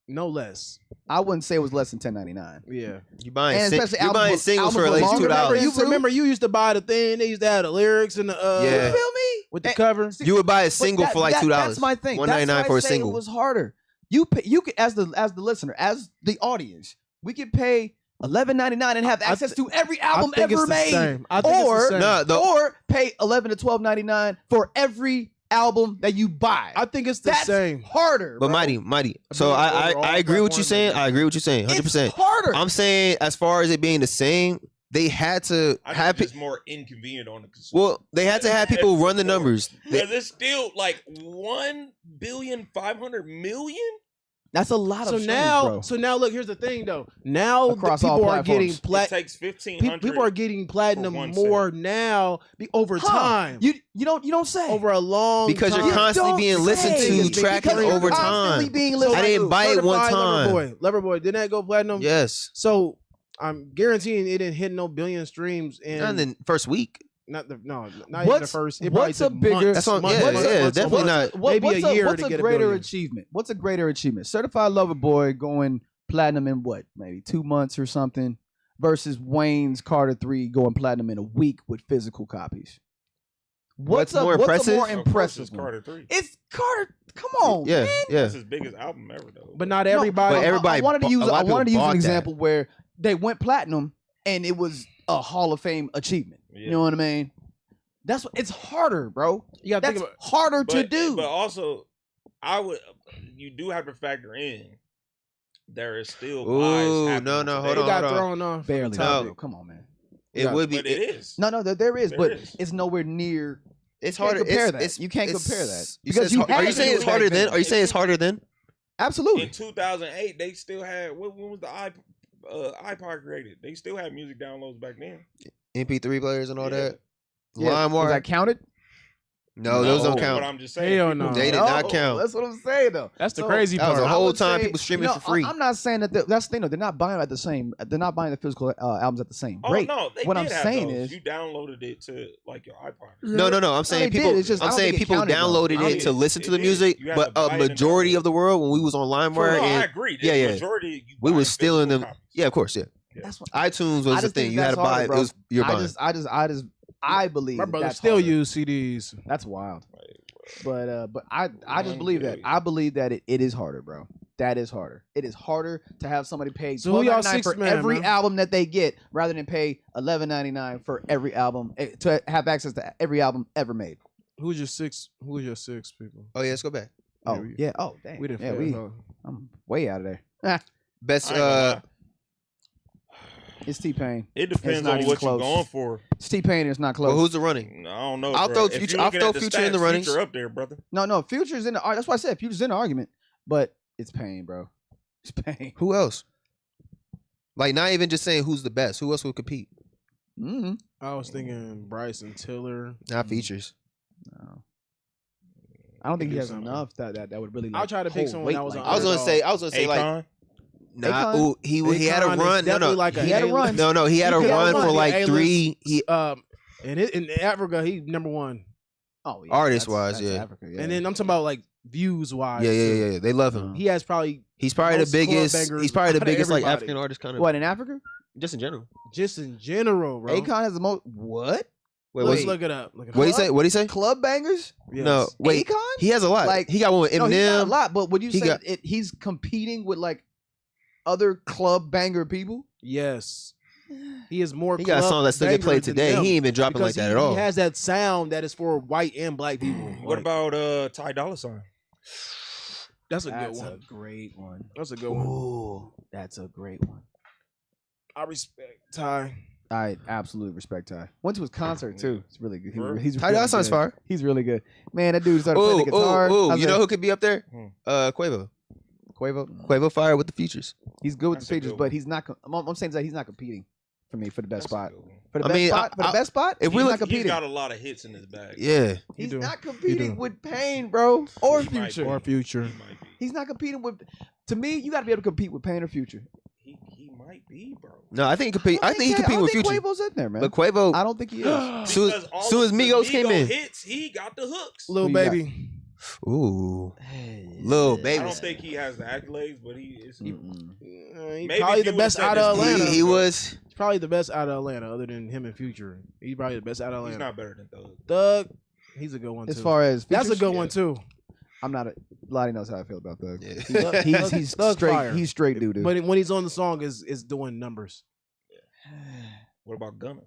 S4: No less.
S2: I wouldn't say it was less than $10.99.
S4: Yeah.
S3: You buying
S2: And especially
S3: you buying
S2: albums-
S3: singles for at
S2: albums
S3: least
S2: with longer
S3: $2.
S2: records.
S4: Remember, you used to buy the thing. They used to have the lyrics and the
S3: Yeah.
S2: You feel me?
S4: with the
S2: And-
S4: cover.
S3: You would buy a
S2: But
S3: single for like $2.
S2: That's my thing.
S3: $1.99
S2: That's why
S3: for
S2: I
S3: a
S2: say
S3: single.
S2: It was harder You could as the listener, as the audience, we could pay $11.99 and have access to every album
S4: I think
S2: ever
S4: it's the
S2: made.
S4: same. I think it's the same.
S2: Or pay $11 to $12.99 for every album that you buy.
S4: I think it's the same.
S2: Harder,
S3: But
S2: bro.
S3: mighty. So I agree with you saying. I agree with you saying. 100%.
S2: It's harder.
S3: I'm saying as far as it being the same, they had to have
S1: it's more inconvenient on the consumer.
S3: Well, they had to have people run the numbers.
S1: Because it's still like 1,500,000,000.
S2: That's a lot of streams, bro.
S4: So now, look. Here's the thing, though. Now
S2: Across all
S4: people are getting
S2: platforms.
S1: It takes 1,500.
S4: People are getting platinum
S1: for one
S4: more
S1: cent.
S4: now over time.
S2: You don't say
S4: Over a long
S3: Because
S4: time.
S3: you're constantly
S2: don't
S3: being listened
S2: say.
S3: to, tracking
S2: Because you're
S3: over
S2: constantly
S3: time.
S2: being
S3: I
S2: listened
S3: didn't
S2: to.
S3: buy it one time.
S4: Loverboy, didn't that go platinum?
S3: Yes.
S4: So I'm guaranteeing it didn't hit no billion streams in
S3: And then first week.
S4: not even the first. It probably
S2: what's a
S4: took
S2: bigger?
S4: months,
S3: That's what-
S4: months,
S3: yeah,
S4: months,
S3: yeah,
S4: months,
S3: definitely
S4: months.
S3: not.
S4: Maybe a year
S2: What's
S4: to
S2: a
S4: get a
S2: greater
S4: billion.
S2: achievement? What's a greater achievement? Certified Lover Boy going platinum in what? Maybe 2 months or something, versus Wayne's Carter 3 going platinum in a week with physical copies.
S3: What's more
S2: What's
S3: impressive?
S2: a more
S1: Of course
S2: impressive
S1: it's
S2: one?
S1: Carter 3.
S2: It's Carter. Come on,
S3: Yeah,
S2: man.
S3: yeah.
S1: That's his biggest album ever, though.
S4: But not
S2: No,
S4: everybody.
S3: but everybody
S2: I wanted to
S3: bought-
S2: use.
S3: a lot
S2: I
S3: of
S2: wanted to
S3: people
S2: use an
S3: bought that.
S2: example where they went platinum and it was a Hall of Fame achievement. You
S1: Yeah.
S2: know what I mean? That's what. It's harder, bro.
S4: you got to
S2: That's
S4: think about.
S2: harder to do.
S1: But also, you do have to factor in there is still
S3: Ooh,
S1: lies happening
S3: no,
S1: today.
S3: hold
S4: It
S3: on,
S4: got
S3: hold on.
S4: thrown off.
S2: Barely.
S3: No.
S2: No. Come on, man.
S3: It would be.
S1: But it is.
S2: No, there is,
S1: There
S2: but
S1: is.
S2: it's nowhere near.
S3: It's
S2: You can't
S3: harder.
S2: compare
S3: It's-
S2: that. You can't
S3: it's-
S2: compare that.
S3: You
S2: Because
S3: said
S2: you
S3: it's hard- Are you
S2: had
S3: saying
S2: to
S3: it's
S2: do it
S3: harder
S2: back
S3: then?
S2: then.
S3: Are you saying it's harder then?
S2: Absolutely.
S1: In 2008, they still had when was the iPod created? They still had music downloads back then.
S3: MP3 players and all
S1: Yeah.
S3: that.
S2: Was
S3: LimeWire.
S2: that counted?
S3: No, those don't
S1: But
S3: count.
S1: I'm just saying.
S4: Hell
S1: people-
S4: no.
S3: They did not count.
S2: That's what I'm saying, though.
S4: That's the
S2: So,
S4: crazy
S3: That was
S4: part.
S3: a
S2: I
S3: whole
S2: would
S3: time
S2: say-
S3: people streaming
S2: no,
S3: for free.
S2: I'm not saying that. That's the thing, though. They're not buying at the same. They're not buying the physical albums at the same
S1: Oh
S2: rate.
S1: no, they
S2: What
S1: did
S2: I'm
S1: have
S2: saying
S1: those.
S2: is-
S1: you downloaded it to like your iPod.
S3: No. I'm saying
S2: they did.
S3: people.
S2: It's just- I
S3: I'm
S2: don't
S3: saying
S2: think it
S3: people
S2: counted, though.
S3: downloaded
S1: I
S3: it
S1: did.
S3: to listen to
S1: It
S3: the
S1: did.
S3: music,
S1: You had
S3: but
S1: to buy
S3: a
S1: it and
S3: majority
S1: download
S3: of the world when we was on
S1: No,
S3: LimeWire,
S1: I
S3: and
S1: agree.
S3: yeah, yeah.
S1: Majority, you
S3: we
S1: buying
S3: was stealing
S1: physical
S3: them.
S1: copies.
S3: Yeah, of course, yeah.
S2: That's what.
S3: iTunes
S2: I
S3: was the
S2: just
S3: thing.
S2: think
S3: You had
S2: that's
S3: to buy
S2: harder,
S3: it.
S2: bro.
S3: It was you're buying.
S2: I believe
S4: My brother
S2: that's
S4: still
S2: harder.
S4: use CDs.
S2: That's wild. But I just
S1: 1
S2: believe that.
S1: billion.
S2: I believe that it is harder, bro. That is harder. It is harder to have somebody pay
S4: So who y'all
S2: $12.99
S4: sixth
S2: for
S4: man,
S2: every
S4: man?
S2: album that they get, rather than pay $11.99 for every album to have access to every album ever made.
S4: Who's your six? Who is your six people?
S3: Oh yeah, let's go back.
S2: Oh
S4: we-
S2: yeah. Oh damn.
S4: We didn't.
S2: yeah,
S4: fail, huh?
S2: I'm way out of there.
S3: Best.
S1: I ain't gonna lie.
S2: It's T-Pain.
S1: It depends
S2: not
S1: on
S2: even
S1: what
S2: close.
S1: you're going for.
S2: It's T-Pain. It's not close.
S3: Well, who's the running?
S1: I don't know.
S3: I'll
S1: bro.
S3: throw
S1: If
S3: Future-
S1: you
S3: I'll
S1: looking
S3: throw
S1: at the
S3: Future in the
S1: stats,
S3: runnings.
S1: Future up there, brother.
S2: No. Future's in the. That's why I said Future's in the argument, but it's Pain, bro. It's Pain.
S3: Who else? Like not even just saying who's the best. Who else would compete?
S2: Mm-hmm.
S4: I was thinking Bryson Tiller.
S3: Not features.
S2: No. I don't think he
S4: do
S2: has
S4: something.
S2: enough that would really.
S4: I'll
S2: Like,
S4: try to pick
S2: hold
S4: someone
S2: weight
S4: that was
S2: like
S4: on
S3: I was gonna say. like.
S1: Akon?
S3: Nah,
S2: Akon?
S3: ooh, he had a
S4: Akon is
S3: run. No,
S4: definitely like
S2: He had a run.
S3: no, he had a
S2: He had a
S3: run
S2: run.
S3: for like
S4: A-list.
S3: 3. He
S4: in Africa, he number one.
S2: Oh, yeah,
S3: Artist-wise,
S2: that's
S3: yeah.
S2: Africa, yeah.
S4: And then I'm talking about like views wise.
S3: yeah. They love him.
S2: Uh,
S4: He has probably
S3: He's probably the
S4: most club
S3: biggest.
S4: bangers
S3: He's probably the
S4: out of
S3: biggest like
S4: everybody.
S3: African artist kind of.
S2: what in Africa?
S3: Just in general.
S4: just in general, bro.
S2: Akon has the most. What?
S3: Wait,
S4: Let's
S3: what's
S4: look it up. Look it
S3: what
S4: up.
S3: he say? What he say?
S2: Club bangers?
S4: Yes.
S3: No, wait.
S2: Akon?
S3: He has a lot.
S2: Like-
S3: He got one with
S2: No, he's not a
S3: Eminem.
S2: lot. But would you
S3: He
S2: say
S3: got-
S2: he's competing with like other club banger people?
S4: Yes. He is more.
S3: He got a
S4: club
S3: song that still get
S4: banger
S3: played
S4: than
S3: today.
S4: them
S3: He ain't been dropping
S4: because
S3: like that
S4: he,
S3: at all.
S4: He has that sound that is for white and black people.
S1: What
S4: Like,
S1: about Ty Dolla $ign?
S4: That's a good
S2: That's
S4: one.
S2: a great one.
S4: That's a good one.
S2: Ooh, that's a great one.
S4: I respect Ty.
S2: I absolutely respect Ty. Went to his concert too. It's really good.
S1: Word.
S2: He's
S3: Ty
S2: really
S3: Dolla $ign's
S2: good.
S3: fire.
S2: He's really good. Man, that dude started playing the guitar. I
S3: Ooh,
S2: was
S3: you know
S2: like,
S3: who could be up there?
S1: Hmm.
S3: Quavo.
S2: Quavo?
S3: Quavo fire with the features.
S2: He's good with
S1: That's
S2: the
S1: a
S2: features,
S1: good
S2: but
S1: one.
S2: he's not. I'm saying that he's not competing for me for the best
S1: That's a
S2: spot.
S1: good one.
S2: For the
S3: I
S2: best
S3: mean,
S2: spot. For the best spot.
S3: if we
S2: he's
S3: look-
S2: not competing.
S1: He's got a lot of hits in his bag.
S3: Yeah.
S2: He's
S4: do.
S2: not
S4: He
S2: competing
S4: do.
S2: with Pain, bro, or
S1: He might
S2: Future.
S1: be.
S4: Or Future.
S1: He might be.
S2: He's not competing with. To me, you got to be able to compete with Pain or Future.
S1: He might be, bro.
S3: No, I think he compete. I think he
S2: I
S3: compete
S2: don't
S3: with
S2: think
S3: Future.
S2: Quavo's in there, man.
S3: But Quavo,
S2: I don't think he is.
S3: Soon-
S1: Because all
S3: soon
S1: of
S3: as
S1: the
S3: Migos came in.
S1: hits, he got the hooks.
S4: Lil
S2: Who you got?
S4: Baby.
S3: ooh, Lil
S1: I
S3: Baby.
S1: don't think he has the accolades, but he is.
S2: Mm-mm.
S4: He's
S1: Maybe
S4: probably
S1: if
S4: the
S1: you
S4: best
S1: would've
S4: out
S1: said
S4: of
S1: this
S4: Atlanta.
S3: He was.
S4: He's probably the best out of Atlanta, other than him and Future. He's probably the best out of
S1: He's
S4: Atlanta.
S1: not better than Thug.
S4: Thug, he's a good one
S2: As
S4: too.
S2: far as
S4: That's a
S2: features,
S4: good
S1: yeah.
S4: one too.
S2: I'm not a. Lottie knows how I feel about Thug.
S3: Yeah.
S2: He's
S4: Thug
S2: straight.
S4: fire.
S2: He's straight doo doo.
S4: But when he's on the song, is doing numbers.
S1: What about Gunna?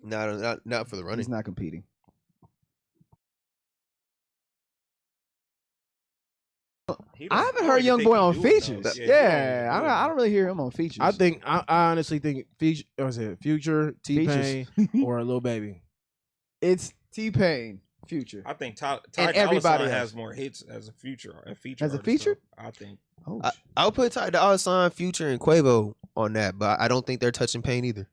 S3: Not for the running.
S2: He's not competing. I haven't heard Young Boy on features. Yeah, I don't really hear him on features.
S4: I honestly think Future, T-Pain, or Lil Baby.
S2: It's T-Pain, Future.
S1: I think Ty
S2: And
S1: Dolla
S2: everybody
S1: Sign
S2: else.
S1: has more hits as a feature.
S2: As a
S1: artist,
S2: feature?
S1: though. I think.
S2: Oh,
S3: I would put Ty Dolla Sign, Future, and Quavo on that, but I don't think they're touching Pain either.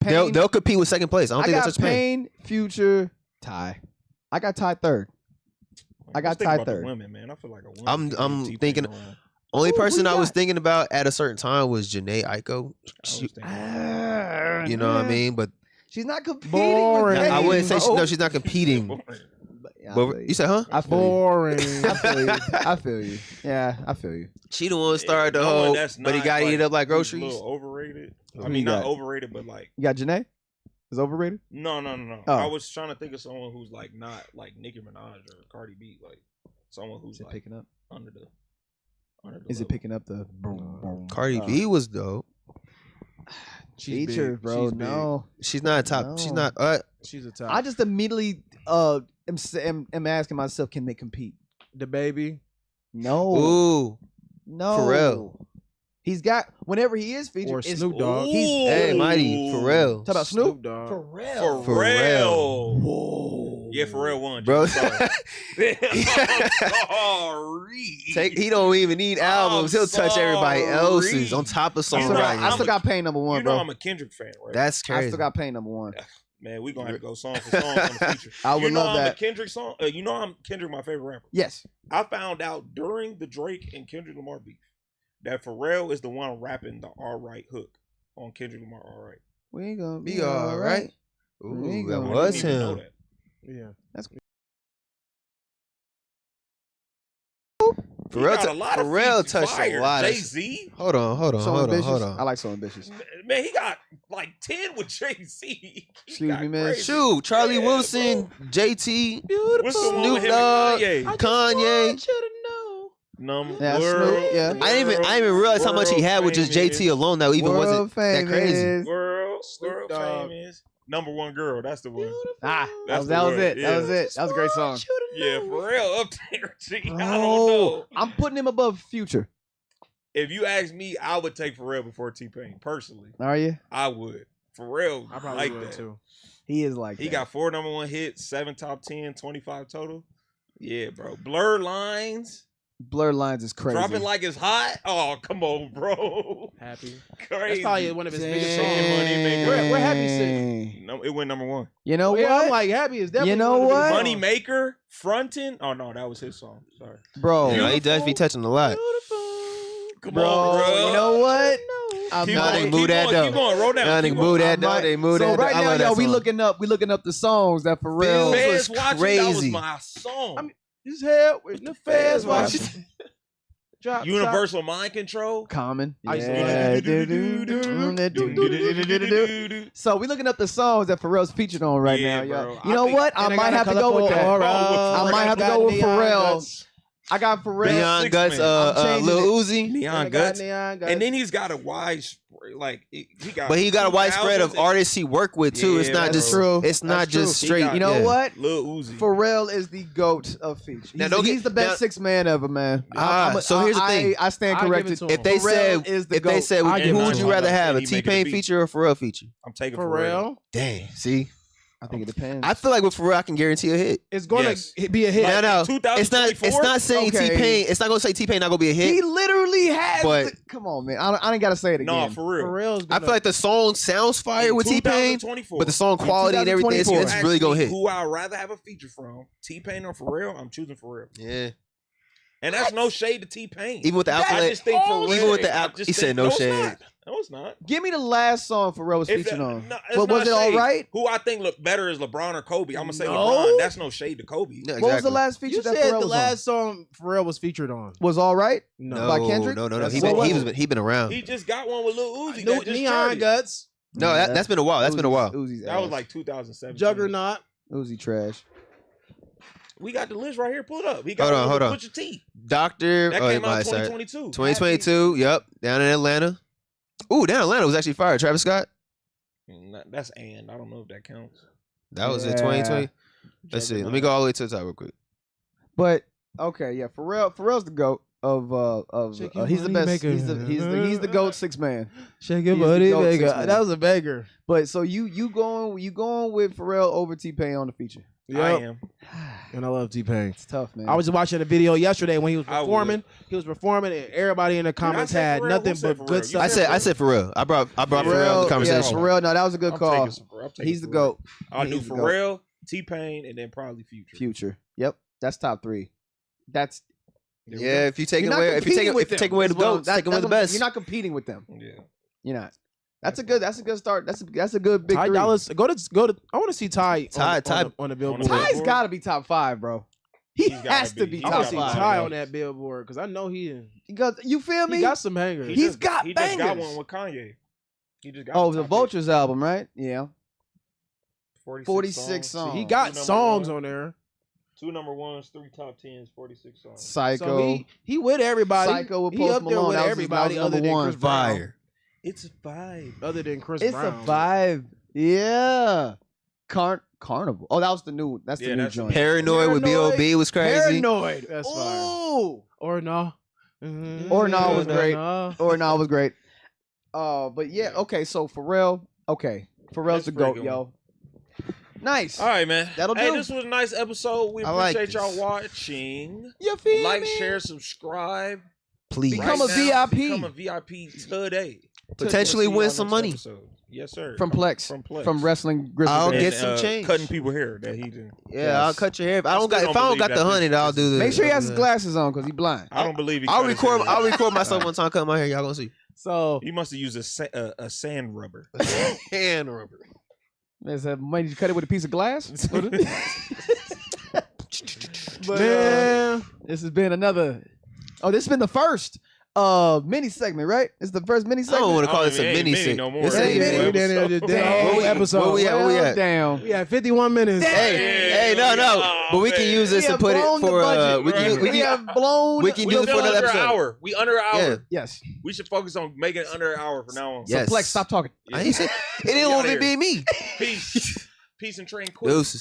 S2: Pain,
S3: They'll compete with second place. I don't think they're
S2: got
S3: touching Pain.
S2: Pain, Future, Ty. I got Ty third. I got
S1: Let's think
S2: Ty
S1: about the
S2: third.
S1: women, man. I feel like a woman.
S3: I'm
S1: could keep T-Pain
S3: thinking-
S1: around.
S3: Only
S2: Who
S3: person
S2: you
S3: I was
S2: got?
S3: thinking about at a certain time was Janae Aiko.
S1: I was thinking-
S3: You know what I mean? But
S2: She's not competing.
S4: Boring.
S2: With
S3: I wouldn't say
S2: Pain, bro.
S3: she's not competing.
S2: But, yeah, I
S3: But
S2: feel
S3: you said, huh?
S2: I feel you.
S4: Boring.
S2: I feel you. I feel you. Yeah, I feel you.
S3: She the one who started the
S1: no one
S3: whole,
S1: that's
S3: but he
S1: not,
S3: got to eat up like
S1: who's
S3: groceries.
S1: A little overrated. I
S2: Who
S1: mean,
S2: you
S1: not
S2: got?
S1: overrated, but like
S2: You got Janae? Is overrated?
S1: no.
S2: Oh.
S1: I was trying to think of someone who's like not like Nicki Minaj or Cardi B, like someone who's
S2: Is it
S1: like
S2: picking up?
S1: under the.
S2: Is it
S1: level.
S2: picking up the boom, boom?
S3: Cardi B was dope.
S4: She's
S2: Feature,
S4: big.
S2: bro.
S4: She's big.
S2: No.
S3: She's not a top. She's
S2: No.
S3: not.
S4: She's a top.
S2: I just immediately am asking myself, can they compete?
S4: the baby.
S2: No.
S3: Ooh.
S2: No.
S3: Pharrell.
S2: He's got whenever he is featured.
S4: Or
S2: it's-
S4: Snoop Dogg.
S2: He's
S3: Hey, Mighty. Pharrell.
S2: Talk about Snoop.
S4: Dogg.
S2: Pharrell.
S1: Pharrell.
S2: Whoa.
S1: Yeah, Pharrell won.
S3: Bro.
S1: I'm sorry. I'm sorry.
S3: He don't even need albums. He'll touch everybody
S1: sorry.
S3: else's on top of
S2: I still got,
S3: songwriting.
S2: I still got Pain number one,
S1: You know
S2: bro.
S1: I'm a Kendrick fan, right?
S3: That's
S2: I
S3: crazy.
S2: still got Pain number one.
S1: Man, we gonna have to go song for song on the feature.
S2: I would
S1: you know
S2: love
S1: I'm
S2: that.
S1: a Kendrick song. You know I'm Kendrick, my favorite rapper.
S2: Yes.
S1: I found out during the Drake and Kendrick Lamar beef that Pharrell is the one rapping the "All Right" hook on Kendrick Lamar. All right,
S2: We gonna
S3: Be all right.
S2: We
S3: Ooh, that
S2: gonna-
S1: I
S3: was
S1: didn't even know
S3: him.
S1: that.
S4: Yeah.
S1: He got a
S3: Pharrell,
S1: lot of
S3: Pharrell
S1: feats
S3: touched
S1: fire.
S3: a lot of.
S1: Jay-Z.
S3: Hold on.
S2: So ambitious.
S3: Hold
S2: I
S3: on.
S2: like So Ambitious.
S1: Man, he got like 10 with Jay-Z.
S2: Excuse me, man.
S3: Shoot, Charlie
S1: Yeah,
S3: Wilson, JT,
S1: What's the one
S3: Snoop
S1: with him
S3: Dogg,
S1: and Kanye?
S3: Kanye.
S2: Yeah,
S1: World,
S2: Snoop, yeah.
S3: I didn't even realize how much he had with just JT alone. That even
S2: World
S3: wasn't that crazy.
S2: famous.
S1: World
S4: Snoop Dogg.
S1: famous. Number one girl. That's the one.
S2: Ah,
S1: That's
S2: that
S1: the
S2: was
S1: one,
S2: it.
S1: yeah.
S2: That was it. That was a great song.
S1: Yeah, Pharrell up there. G. I don't
S2: Bro,
S1: know.
S2: I'm putting him above Future.
S1: If you ask me, I would take Pharrell before T-Pain. Personally,
S2: Are you?
S1: I would. Pharrell,
S4: I probably
S1: like
S4: would
S1: that.
S4: too.
S2: He is like
S1: He
S2: that.
S1: got 4 number one hits, 7 top 10, 25 total. Yeah, bro. Blurred lines.
S2: Blur Lines is crazy.
S1: Drop it like it's hot. Oh, come on, bro.
S4: Happy.
S1: Crazy.
S4: That's probably one of his biggest
S1: Dang.
S4: songs.
S1: Money maker.
S4: Where Happy sit?
S1: No, it went number one.
S2: You know
S4: Yeah,
S2: what?
S4: I'm like Happy is definitely.
S2: You know
S4: one of his
S2: what?
S1: Money
S4: songs.
S1: maker, frontin'. Oh no, that was his song. Sorry.
S2: Bro.
S3: You know, he does be touching a lot.
S1: Come
S2: Bro,
S1: on, bro.
S2: you know what? I'm
S1: Keep
S3: Nah,
S2: not-
S3: they
S1: going,
S3: move
S1: keep
S3: that
S1: going,
S3: though.
S1: keep going. Roll down.
S3: Nah, they
S1: keep
S3: move
S1: going.
S3: that
S2: I
S3: though.
S2: might-
S3: They move
S2: so
S3: that.
S2: right
S3: I
S2: now,
S3: love that
S2: yo, we
S3: song.
S2: looking up the songs that Pharrell.
S3: Feels
S1: Feds
S3: was
S1: watching. That was
S3: crazy.
S1: my song.
S4: I mean, his head with the feds watching. Drop
S1: Universal Mind Control.
S2: Common.
S4: I used to
S2: Yeah.
S4: like
S2: Do-do-do-do-do-do-do-do-do-do. So we looking up the songs that Pharrell's featured on right
S1: Yeah,
S2: now, yo.
S1: bro.
S2: You know
S1: think-
S2: what? I
S4: And
S2: might
S4: got a
S2: have to go with
S4: colorful
S2: that.
S4: aura.
S2: I might have to go with
S4: Got neon
S2: Pharrell.
S4: guts.
S2: I got Pharrell.
S3: Neon
S1: Six
S3: Guts,
S1: Man.
S2: I'm changing
S3: Lil
S2: it.
S3: Uzi.
S1: Neon
S4: And it got
S1: Guts.
S4: neon guts.
S1: And then he's got a wide, like he got.
S3: But he got a wide spread of
S1: 2000s
S3: artists he worked with too. It's
S1: Yeah,
S3: not
S1: that's
S3: just
S2: true.
S3: It's not
S1: That's
S3: just
S1: true. He
S3: straight.
S1: got-
S2: You know
S3: yeah.
S2: what?
S1: Lil Uzi.
S2: Pharrell is the GOAT of features.
S3: Now,
S2: He's,
S3: don't
S2: he's
S3: get-
S2: the best
S3: now-
S2: 6 man ever, man.
S3: So here's the thing.
S2: I stand
S4: I'll give it
S2: corrected.
S4: to him.
S3: If they
S2: Pharrell
S3: said,
S2: is the
S3: if they
S2: GOAT.
S3: said,
S4: I'll give
S3: who
S4: it
S3: would
S4: to
S3: you
S4: him.
S3: rather have, a
S1: He making
S3: T-Pain
S1: the beat.
S3: feature or a Pharrell feature?
S1: I'm taking Pharrell.
S4: Pharrell,
S3: Dang, see,
S2: I think it depends.
S3: I feel like with Pharrell, I can guarantee a hit.
S4: it's gonna
S1: Yes.
S4: be a hit.
S3: No, no,
S1: 2024?
S3: it's not saying
S2: Okay.
S3: T-Pain. It's not gonna say T-Pain not gonna be a hit.
S2: He literally has.
S3: But-
S2: Come on, man. I ain't gotta say it again.
S1: No, for real.
S4: Pharrell's
S3: I feel like the song sounds fire with T-Pain,
S1: 2024.
S3: but the song quality and everything, it's
S2: 2024.
S3: really gonna
S1: Actually,
S3: hit.
S1: Who I'd rather have a feature from, T-Pain or Pharrell? I'm choosing Pharrell.
S3: Yeah,
S1: And that's no shade to T-Pain.
S3: even with the
S1: I
S3: alphabet.
S1: just think Pharrell.
S3: Even with the
S1: I
S3: app-
S1: just
S3: he said
S1: think-
S3: no
S1: it's
S3: shade.
S1: not. No, it's not.
S2: Give me the last song Pharrell was
S1: If
S2: featured
S1: that-
S2: on.
S1: no, it's
S2: But was
S1: not
S2: it all
S1: shade.
S2: right?
S1: Who I think look better is LeBron or Kobe. I'm gonna say
S2: No.
S1: LeBron. That's no shade to Kobe.
S3: Yeah,
S2: What was the
S3: exactly.
S2: last feature
S4: you
S2: that
S4: said
S2: Pharrell
S4: the
S2: was
S4: last song Pharrell was featured on.
S2: on? Was all right?
S3: No,
S2: by Kendrick?
S3: no.
S4: That's
S3: He
S4: what
S3: been,
S2: was it?
S3: he been around.
S1: He just got one with Lil Uzi.
S4: No,
S1: that just
S4: neon
S1: charted.
S4: guts,
S3: No, that's been a while. That's been a while.
S2: Uzi's
S1: That was
S2: ass.
S1: like 2007.
S4: Juggernaut.
S2: Uzi trash.
S1: We got the list right here. Pull it up. He got
S3: Hold on.
S1: Pusha T.
S3: Doctor.
S1: That
S3: Oh,
S1: came out
S3: my side.
S1: 2022.
S3: 2022. Yep. Down in Atlanta. Ooh, down in Atlanta was actually fire. Travis Scott.
S1: That's and I don't know if that counts.
S3: That was in
S2: Yeah.
S3: 2020. Let's see. Let me go all the way to the top real quick.
S2: But okay, yeah, Pharrell's the GOAT of
S4: Shake your
S2: he's the
S4: booty
S2: best.
S4: maker.
S2: He's the GOAT 6 man.
S4: Shake your
S2: He's the
S4: body,
S2: GOAT
S4: banger.
S2: 6 man.
S4: That was a banger.
S2: But so you going with Pharrell over T-Pain on the feature?
S1: I am.
S4: And I love T-Pain.
S2: It's tough, man.
S4: I was watching a video yesterday when he was
S1: I would.
S4: performing. He was performing, and everybody in the comments
S1: said
S4: had
S1: Pharrell.
S4: nothing
S1: Who said
S4: but
S1: Pharrell?
S4: good
S1: You
S4: stuff.
S3: I said for real. I brought Pharrell in the conversation.
S2: Yeah, Pharrell. No, that was a good
S1: I'm
S2: call.
S1: taking
S2: He's the
S1: Pharrell.
S2: GOAT.
S1: I knew
S2: He's the GOAT.
S1: Pharrell, T-Pain, and then probably Future.
S2: Future. Yep, that's top 3. That's
S1: There we
S3: Yeah, if you take
S2: you're not
S3: away, if you
S2: competing
S3: take
S2: with them.
S3: away the
S2: That's what I'm-
S3: goats, take away
S2: that's
S3: the
S2: what I'm-
S3: best.
S2: You're not competing with them.
S1: go. Yeah.
S2: You're not. That's a good start. That's a good big
S4: Ty
S2: 3.
S4: Dolla. Go to. I want to see Ty.
S3: Ty-
S4: on the Billboard.
S1: On the
S2: Ty's got to be top 5, bro. He
S1: He's gotta
S2: has to
S1: be.
S2: be
S1: He's
S4: I want
S2: top
S4: to
S1: gotta
S4: see
S1: be.
S2: 5.
S4: Ty on that Billboard because I know he
S2: Because you feel me?
S4: got some hangers.
S2: He's got
S1: He just got
S2: bangers.
S1: one with Kanye. He just got
S2: Oh,
S1: the
S2: the
S1: top
S2: Vultures album, right? Yeah.
S1: 46
S2: songs.
S4: he
S1: Two
S4: got
S1: number
S4: songs
S1: one.
S4: on there.
S1: 2 number 1s, 3 top 10s, 46 songs.
S2: Psycho.
S4: So he with everybody.
S2: Psycho with
S4: he
S2: Post
S4: up there
S2: Malone.
S4: with
S2: That was his-
S4: everybody
S2: that was
S4: other
S2: number
S4: than
S2: one.
S4: Chris Brown.
S3: Fire.
S1: It's a vibe.
S4: Other than Chris
S2: It's
S4: Brown.
S2: a vibe. Yeah. Carnival. Oh, that was the new. That's the
S1: Yeah,
S2: new
S1: that's the
S2: joint.
S3: Paranoid with
S2: Paranoid.
S3: B.O.B. was crazy.
S2: Paranoid.
S4: That's fire.
S2: Ooh.
S4: Or no.
S2: Or No was great.
S4: No.
S2: Or no, it was great. But yeah. Okay. So Pharrell. Okay. Pharrell's
S1: That's
S2: the
S1: a pretty
S2: GOAT,
S1: good
S2: yo. Nice.
S1: All right, man.
S2: That'll
S1: Hey,
S2: do.
S1: this was a nice episode. We
S3: I like
S1: appreciate y'all
S3: this.
S1: watching.
S2: You feel
S1: Like,
S2: me?
S1: share, subscribe.
S3: Please.
S2: Become
S1: Right
S2: a
S1: now,
S2: VIP.
S1: Become a VIP today.
S3: Potentially
S1: We'll see
S3: win
S1: y'all
S3: some
S1: next
S3: money.
S1: episode. Yes, sir.
S2: From Plex.
S1: From Plex.
S2: From Wrestling Grizzly.
S3: I'll
S2: Bears.
S3: get some change.
S1: Cutting people hair that he did.
S3: Yeah, I'll
S2: Yes.
S3: cut your hair. If I
S1: I
S3: don't
S1: still
S3: got. If
S1: don't
S3: I don't
S1: believe
S3: got
S1: that
S3: the
S1: this-
S3: 100, I'll do the.
S2: Make sure he has his
S3: the-
S2: glasses on because he blind.
S1: I don't believe he
S3: I'll
S1: cut his
S3: record.
S1: hair.
S3: I'll record myself one time. Cut my hair. Y'all gonna see.
S2: So
S1: He must have used a sand rubber.
S3: Hand rubber.
S2: Might you cut it with a piece of glass? But,
S4: Man.
S2: this has been another. Oh, this has been the first mini segment, right? It's the first mini
S3: I
S2: segment.
S3: don't want to call
S1: I
S3: this a
S1: mean, it ain't
S3: mini
S1: mini
S3: sig.
S1: no more.
S3: It's
S1: It
S3: a
S1: ain't
S3: mini.
S1: mini.
S2: Damn.
S3: Where we-
S4: episode.
S3: where we at? Where we at?
S2: Down.
S4: We had 51 minutes.
S3: Hey, no. But we can use this
S2: We
S3: to
S2: have
S3: put it
S2: blown the
S3: for.
S2: budget.
S3: We can.
S2: We have blown.
S3: we can
S1: We
S3: use it
S1: still
S3: for another
S1: under an
S3: episode.
S1: hour. We under an hour.
S3: Yeah.
S2: Yes.
S1: We should focus on making it under an hour from now on.
S3: Yes.
S2: Plex, stop talking.
S3: I ain't say. It
S1: We
S3: didn't
S1: outta
S3: want to
S1: here.
S3: be me.
S1: Peace. Peace and tranquility.
S3: Deuces.